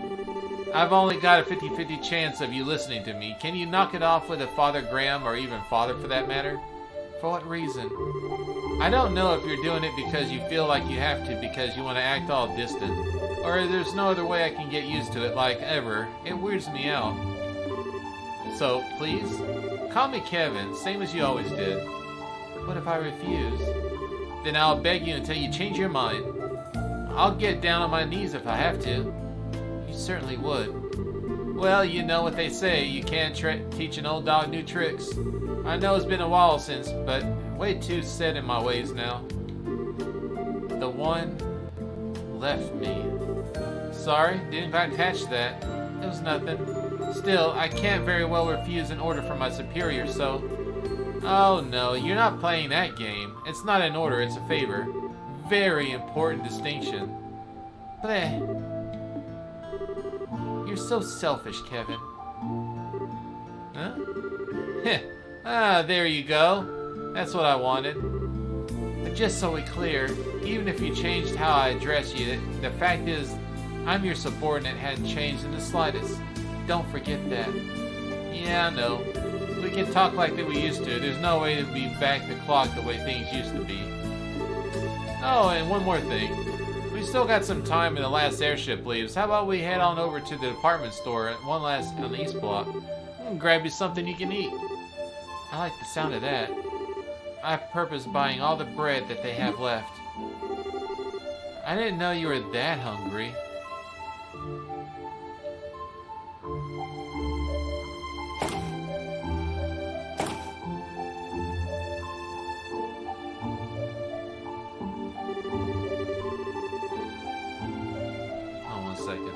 I've only got a 50-50 chance of you listening to me. Can you knock it off with a Father Graham, or even Father for that matter? For what reason? I don't know if you're doing it because you feel like you have to because you want to act all distant, or there's no other way I can get used to it like ever. It weirds me out. So, please, call me Kevin, same as you always did. What if I refuse? Then I'll beg you until you change your mind. I'll get down on my knees if I have to. You certainly would. Well, you know what they say, you can't teach an old dog new tricks. I know it's been a while since, but way too set in my ways now. The one left me. Sorry, didn't quite catch that. It was nothing. Still, I can't very well refuse an order from my superior, so... Oh no, you're not playing that game. It's not an order, it's a favor. Very important distinction. Bleh. You're so selfish, Kevin. Huh? Heh. Ah, there you go. That's what I wanted. But Just so we're clear, even if you changed how I address you, the fact is, I'm your subordinate hadn't changed in the slightest. Don't forget that. Yeah, I know. We can talk like that we used to. There's no way to be back the clock the way things used to be. Oh, and one more thing. We still got some time when the last airship leaves. How about we head on over to the department store on the East Block and grab you something you can eat? I like the sound of that. I purpose buying all the bread that they have left. I didn't know you were that hungry. Hold on 1 second.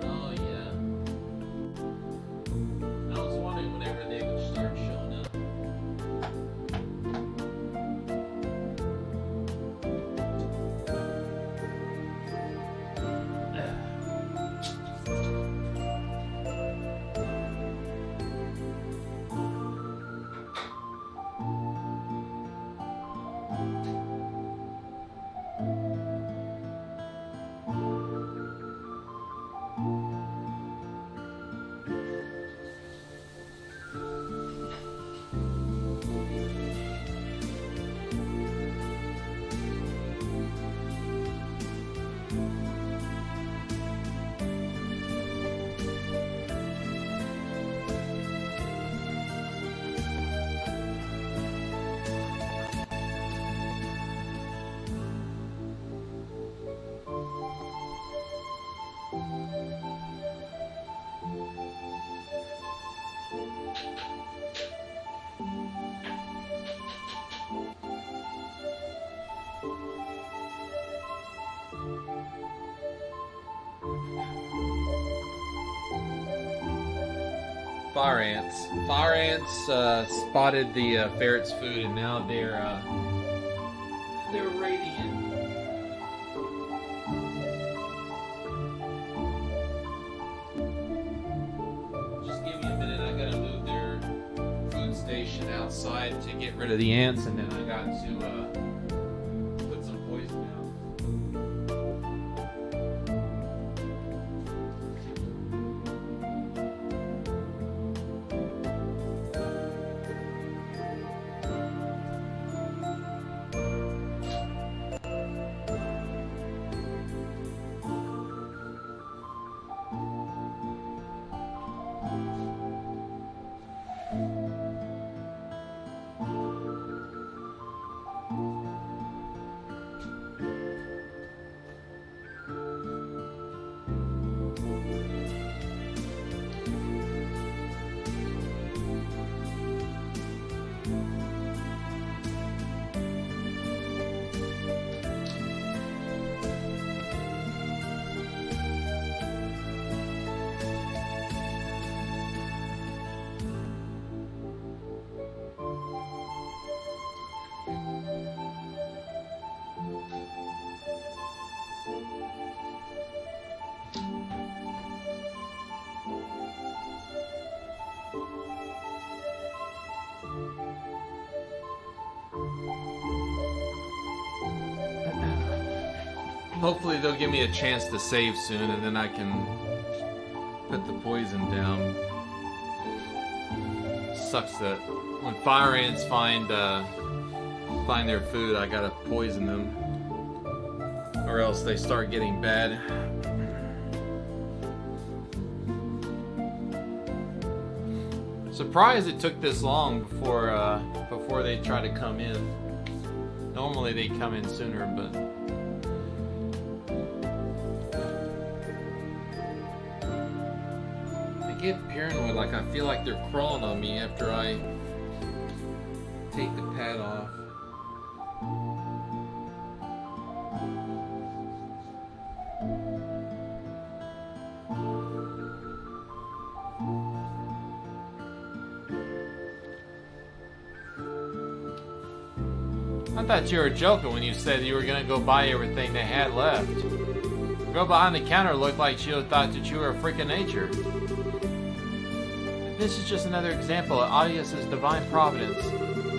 Oh yeah. I was wondering whenever they would start showing up. Fire ants. Fire ants spotted the ferret's food, and now they're radiant. Just give me a minute. I gotta move their food station outside to get rid of the ants, and then I got to put some poison down. Hopefully they'll give me a chance to save soon, and then I can put the poison down. Sucks that when fire ants find their food, I gotta poison them, or else they start getting bad. Surprised it took this long before they try to come in. Normally they come in sooner, but I get paranoid. Like I feel like they're crawling on me after I take the pad off. I thought you were joking when you said you were gonna go buy everything they had left. girl behind the counter looked like she thought that you were a freak of nature. This is just another example of Audius's divine providence.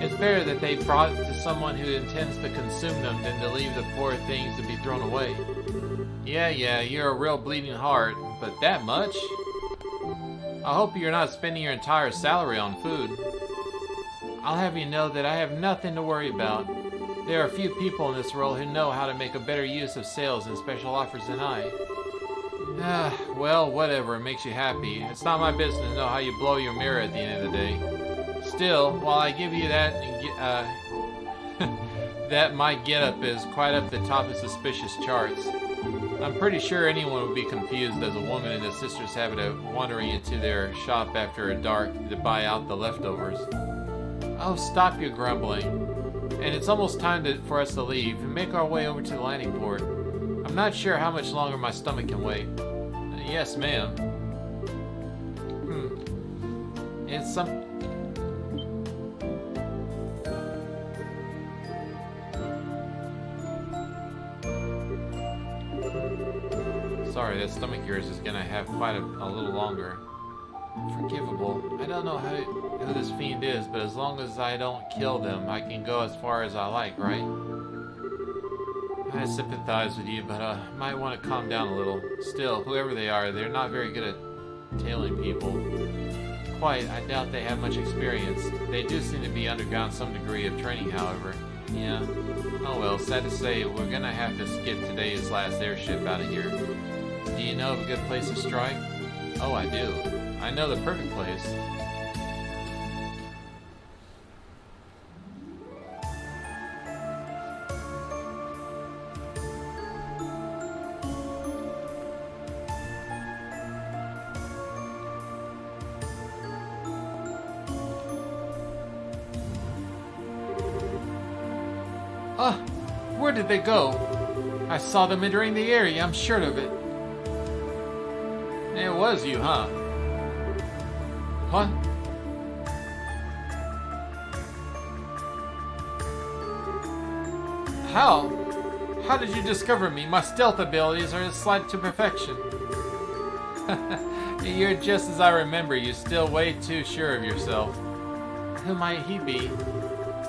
It's better that they brought it to someone who intends to consume them than to leave the poor things to be thrown away. Yeah, you're a real bleeding heart, but that much? I hope you're not spending your entire salary on food. I'll have you know that I have nothing to worry about. There are a few people in this world who know how to make a better use of sales and special offers than I. Well, whatever, it makes you happy. It's not my business to know how you blow your mirror at the end of the day. Still, while I give you that, that my getup is quite up the top of suspicious charts, I'm pretty sure anyone would be confused as a woman in a sister's habit of wandering into their shop after dark to buy out the leftovers. Oh, stop your grumbling. And it's almost time for us to leave and make our way over to the landing port. I'm not sure how much longer my stomach can wait. Yes, ma'am. It's some... Sorry, that stomach of yours is gonna have quite a little longer. Forgivable. I don't know who this fiend is, but as long as I don't kill them, I can go as far as I like, right? I sympathize with you, but might want to calm down a little. Still, whoever they are, they're not very good at tailing people. Quite. I doubt they have much experience. They do seem to be undergone some degree of training, however. Yeah. Oh well, sad to say, we're gonna have to skip today's last airship out of here. Do you know of a good place to strike? Oh, I do. I know the perfect place. Where did they go? I saw them entering the area, I'm sure of it. It was you, huh? What? How? How did you discover me? My stealth abilities are slight to perfection. You're just as I remember you, still way too sure of yourself. Who might he be?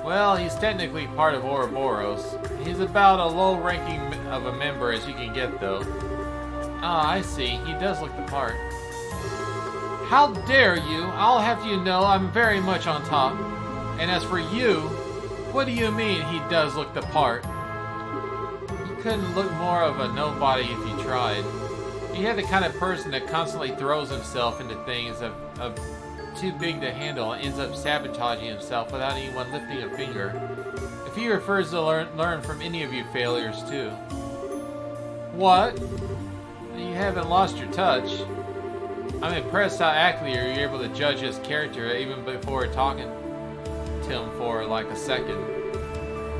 Well, he's technically part of Ouroboros. He's about a low-ranking of a member as you can get, though. Ah, I see. He does look the part. How dare you? I'll have you know I'm very much on top. And as for you, what do you mean he does look the part? You couldn't look more of a nobody if you tried. You're the kind of person that constantly throws himself into things of too big to handle and ends up sabotaging himself without anyone lifting a finger. If he refers to learn from any of you failures too. What? You haven't lost your touch. I'm impressed how accurately you're able to judge his character even before talking to him for like a second.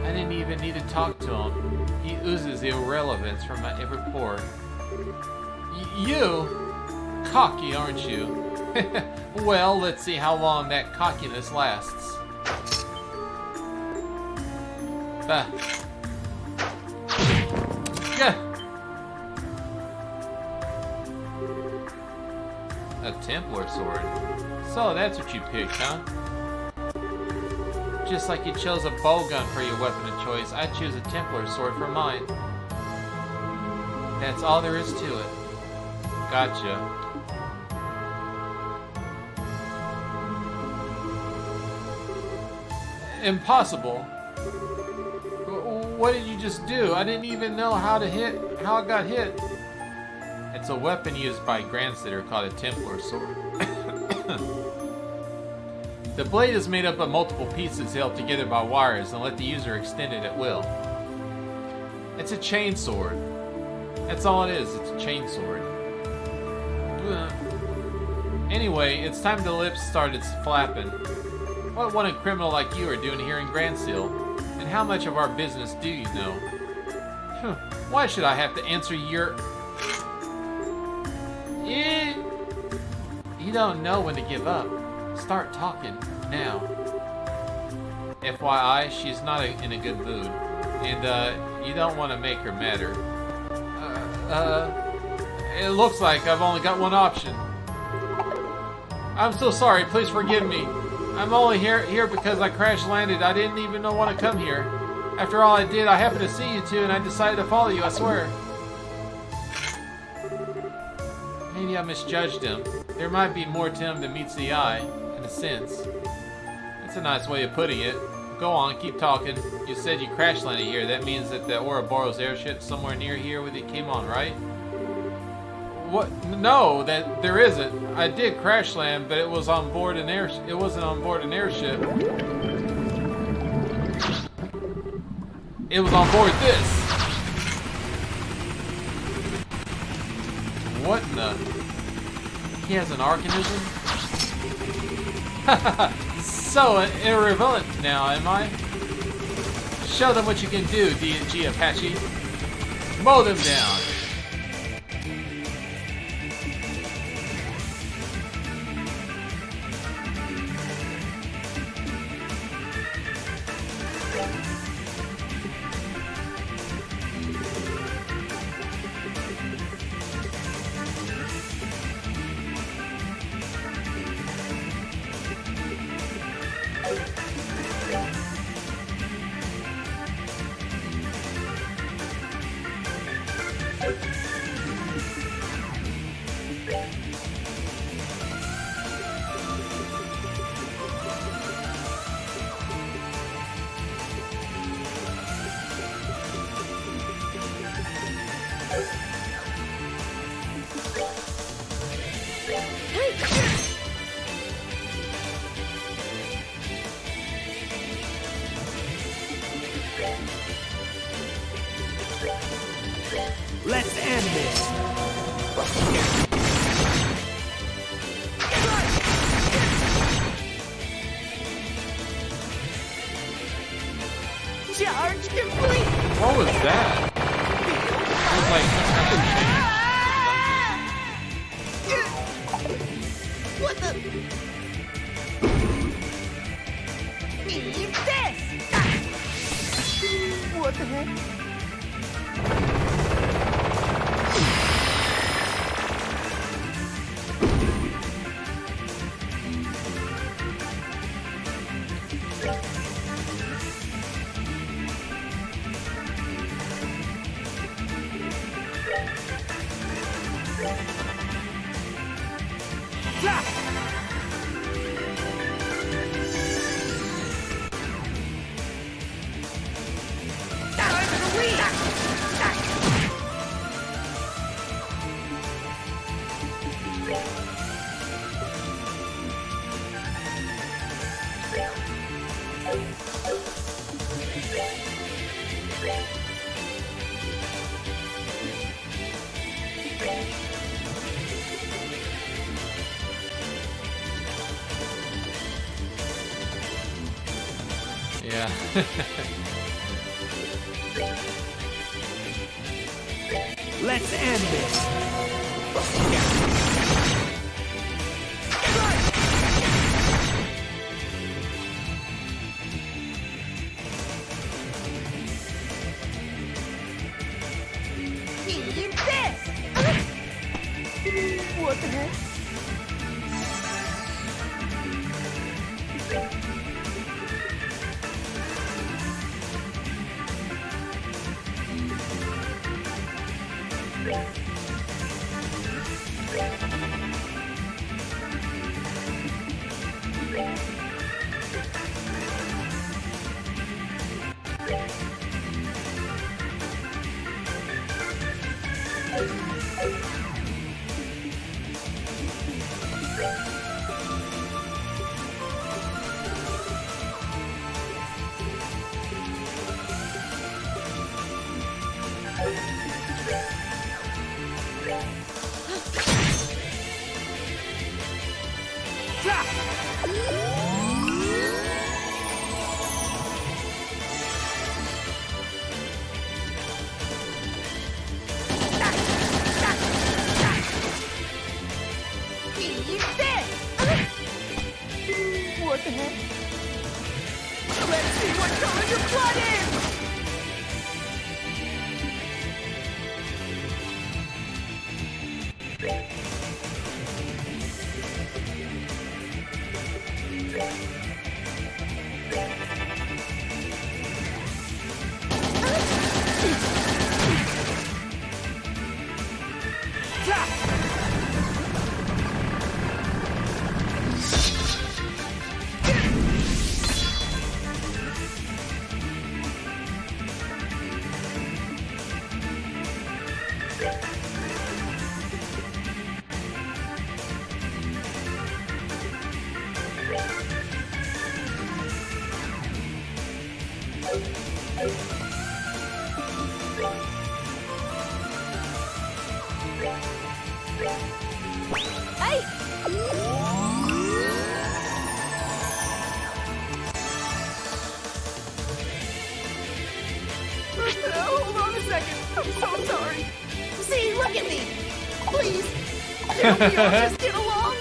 I didn't even need to talk to him. He oozes irrelevance from every pore. You? Cocky, aren't you? Well, let's see how long that cockiness lasts. A Templar sword. So that's what you picked, huh? Just like you chose a bowgun for your weapon of choice, I choose a Templar sword for mine. That's all there is to it. Gotcha. Impossible. What did you just do? I didn't even know how it got hit. It's a weapon used by Grandsitter called a Templar sword. The blade is made up of multiple pieces held together by wires and let the user extend it at will. It's a chain sword. That's all it is, it's a chain sword. Anyway, it's time the lips started flapping. What wanted criminal like you are doing here in Grand Seal? And how much of our business do you know? Why should I have to answer your... You don't know when to give up. Start talking, now. FYI, she's not in a good mood. And, you don't want to make her matter. It looks like I've only got one option. I'm so sorry, please forgive me. I'm only here because I crash landed. I didn't even want to come here. After all I did, I happened to see you two and I decided to follow you, I swear. Maybe I misjudged him. There might be more to him than meets the eye, in a sense. That's a nice way of putting it. Go on, keep talking. You said you crash landed here. That means that the Ouroboros airship's somewhere near here when it came on, right? What? No, that there isn't. I did crash land, but it was on board an air. It wasn't on board an airship. It was on board this. What in the? He has an organism? So irrelevant now, am I? Show them what you can do, D&G Apache. Mow them down. Let's end this. Charge complete! What was that? It was like What the? Need this! What the heck? yeah. Let's end this. Need this! What the heck? Need this! What the heck? Let's see what color your blood is! Can't we all just get along?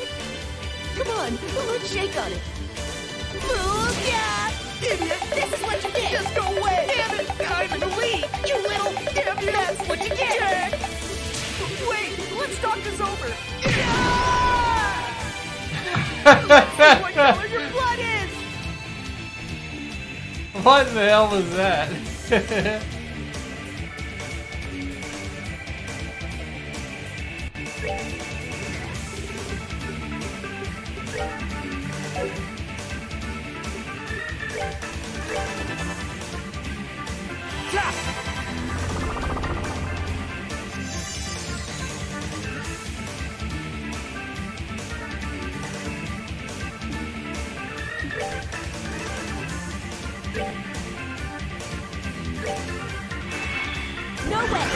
Come on, let's shake on it. Booyah! Idiot! This is what you get! Just go away! Damn it! I'm in the lead! You little... Damn you! That's what you get! Wait! Let's talk this over! Let's see what color your blood is! What the hell was that? No way!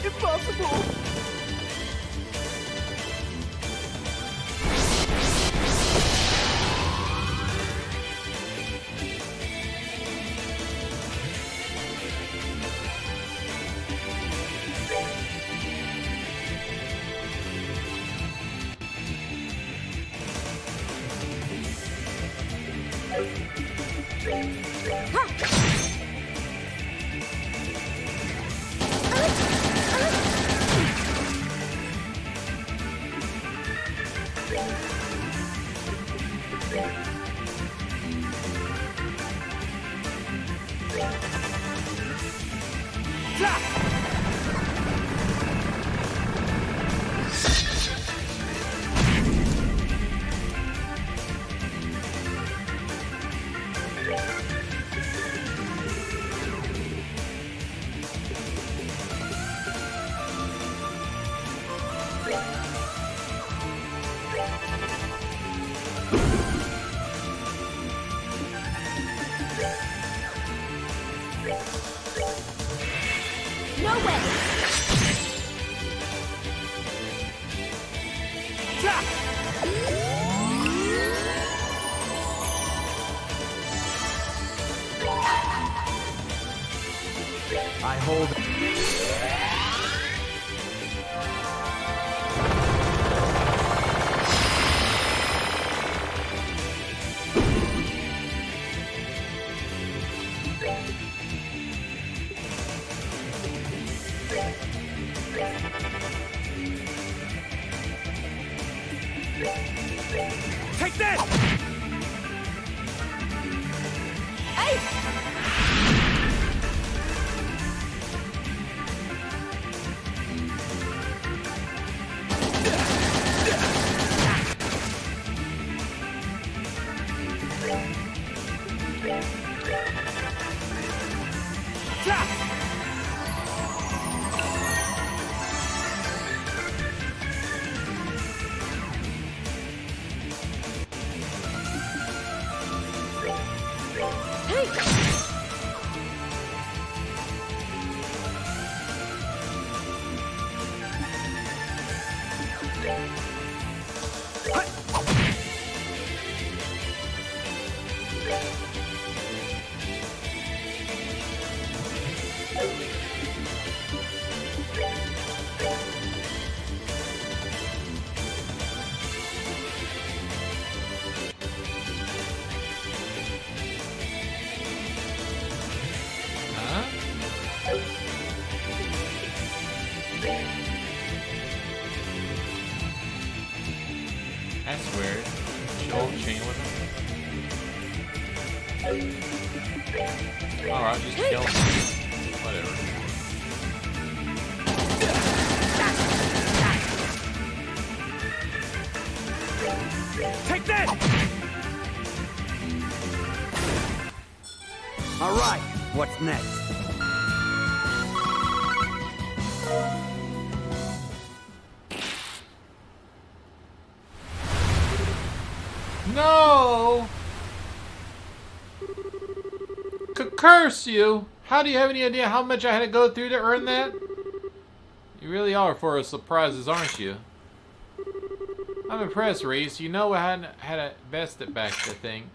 Impossible! No way! I hold. Take this! That's weird. Show chain with him. Alright, just kill him. Whatever. Take that! All right, what's next? No! Curse you! How do you have any idea how much I had to go through to earn that? You really are for surprises, aren't you? I'm impressed, Reese. You know I hadn't had a best at back the thing.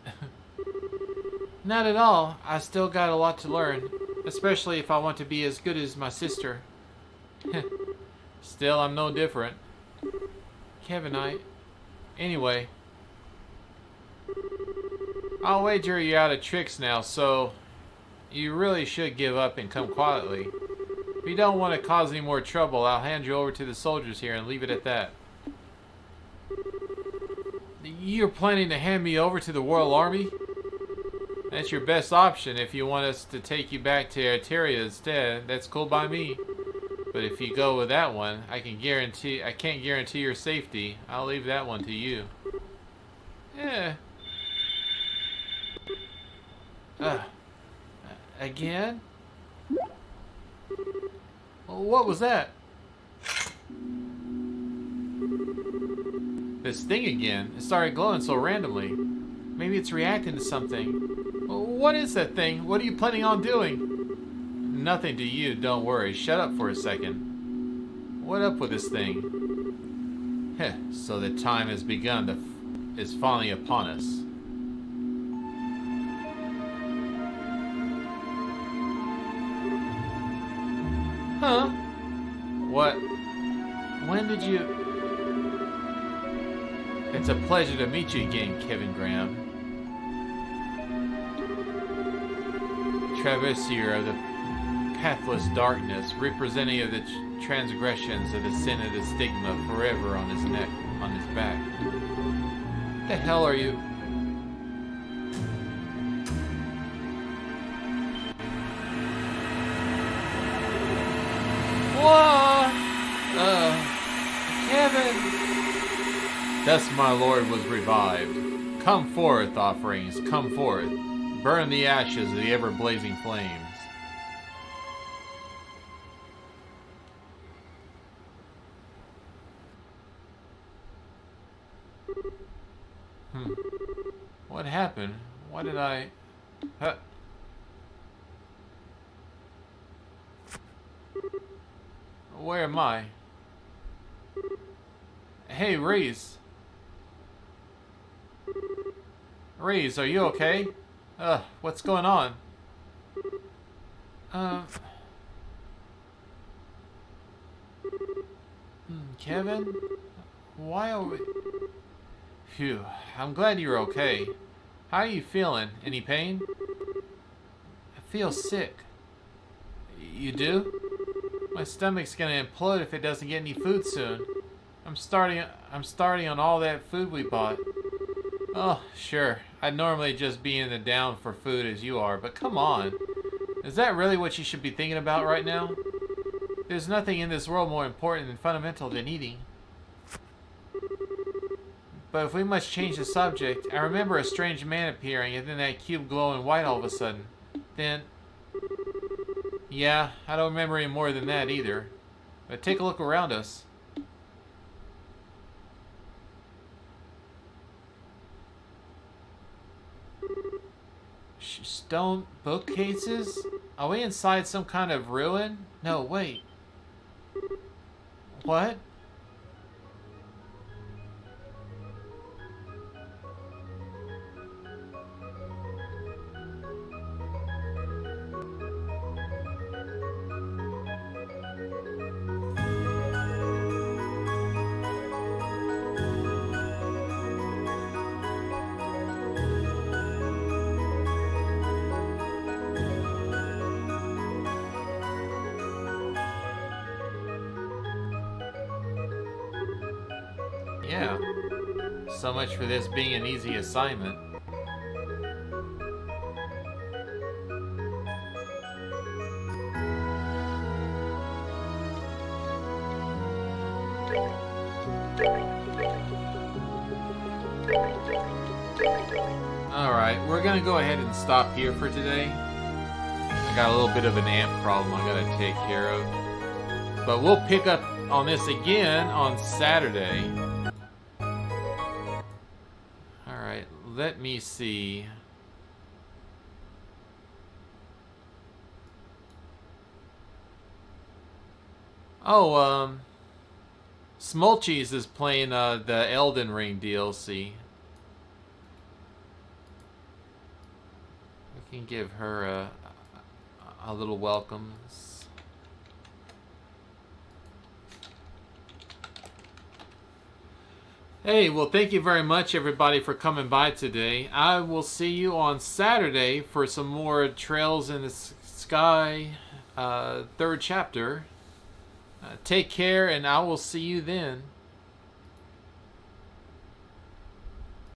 Not at all. I still got a lot to learn. Especially if I want to be as good as my sister. Still, I'm no different. Kevin, Anyway. I'll wager you're out of tricks now, so... You really should give up and come quietly. If you don't want to cause any more trouble, I'll hand you over to the soldiers here and leave it at that. You're planning to hand me over to the Royal Army? That's your best option if you want us to take you back to Arteria instead. That's cool by me. But if you go with that one, I can't guarantee your safety. I'll leave that one to you. Yeah. Again? What was that? This thing again. It started glowing so randomly. Maybe it's reacting to something. What is that thing? What are you planning on doing? Nothing to you, don't worry. Shut up for a second. What up with this thing? Heh, so the time has begun is finally upon us. Huh? What? When did you... It's a pleasure to meet you again, Kevin Graham. Traversier of the pathless darkness, representative of the transgressions of the sin of the stigma forever on his neck, on his back. What the hell are you? What? Kevin! Thus my lord was revived. Come forth, offerings, come forth. Burn the ashes of the ever-blazing flames. What happened? Why did I... Where am I? Hey, Reese. Reese, are you okay? What's going on? Kevin? Why are we... Phew, I'm glad you're okay. How are you feeling? Any pain? I feel sick. You do? My stomach's gonna implode if it doesn't get any food soon. I'm starting on all that food we bought. Oh, sure. I'd normally just be in the down for food as you are, but come on. Is that really what you should be thinking about right now? There's nothing in this world more important and fundamental than eating. But if we must change the subject, I remember a strange man appearing and then that cube glowing white all of a sudden. Then... Yeah, I don't remember any more than that either. But take a look around us. Stone bookcases? Are we inside some kind of ruin? No, wait. What? Yeah. So much for this being an easy assignment. Alright, we're gonna go ahead and stop here for today. I got a little bit of an ant problem I gotta take care of. But we'll pick up on this again on Saturday. Alright. Let me see. Oh, Smolchies is playing the Elden Ring DLC. We can give her a little welcome. Hey, well, thank you very much, everybody, for coming by today. I will see you on Saturday for some more Trails in the Sky, third chapter. Take care, and I will see you then.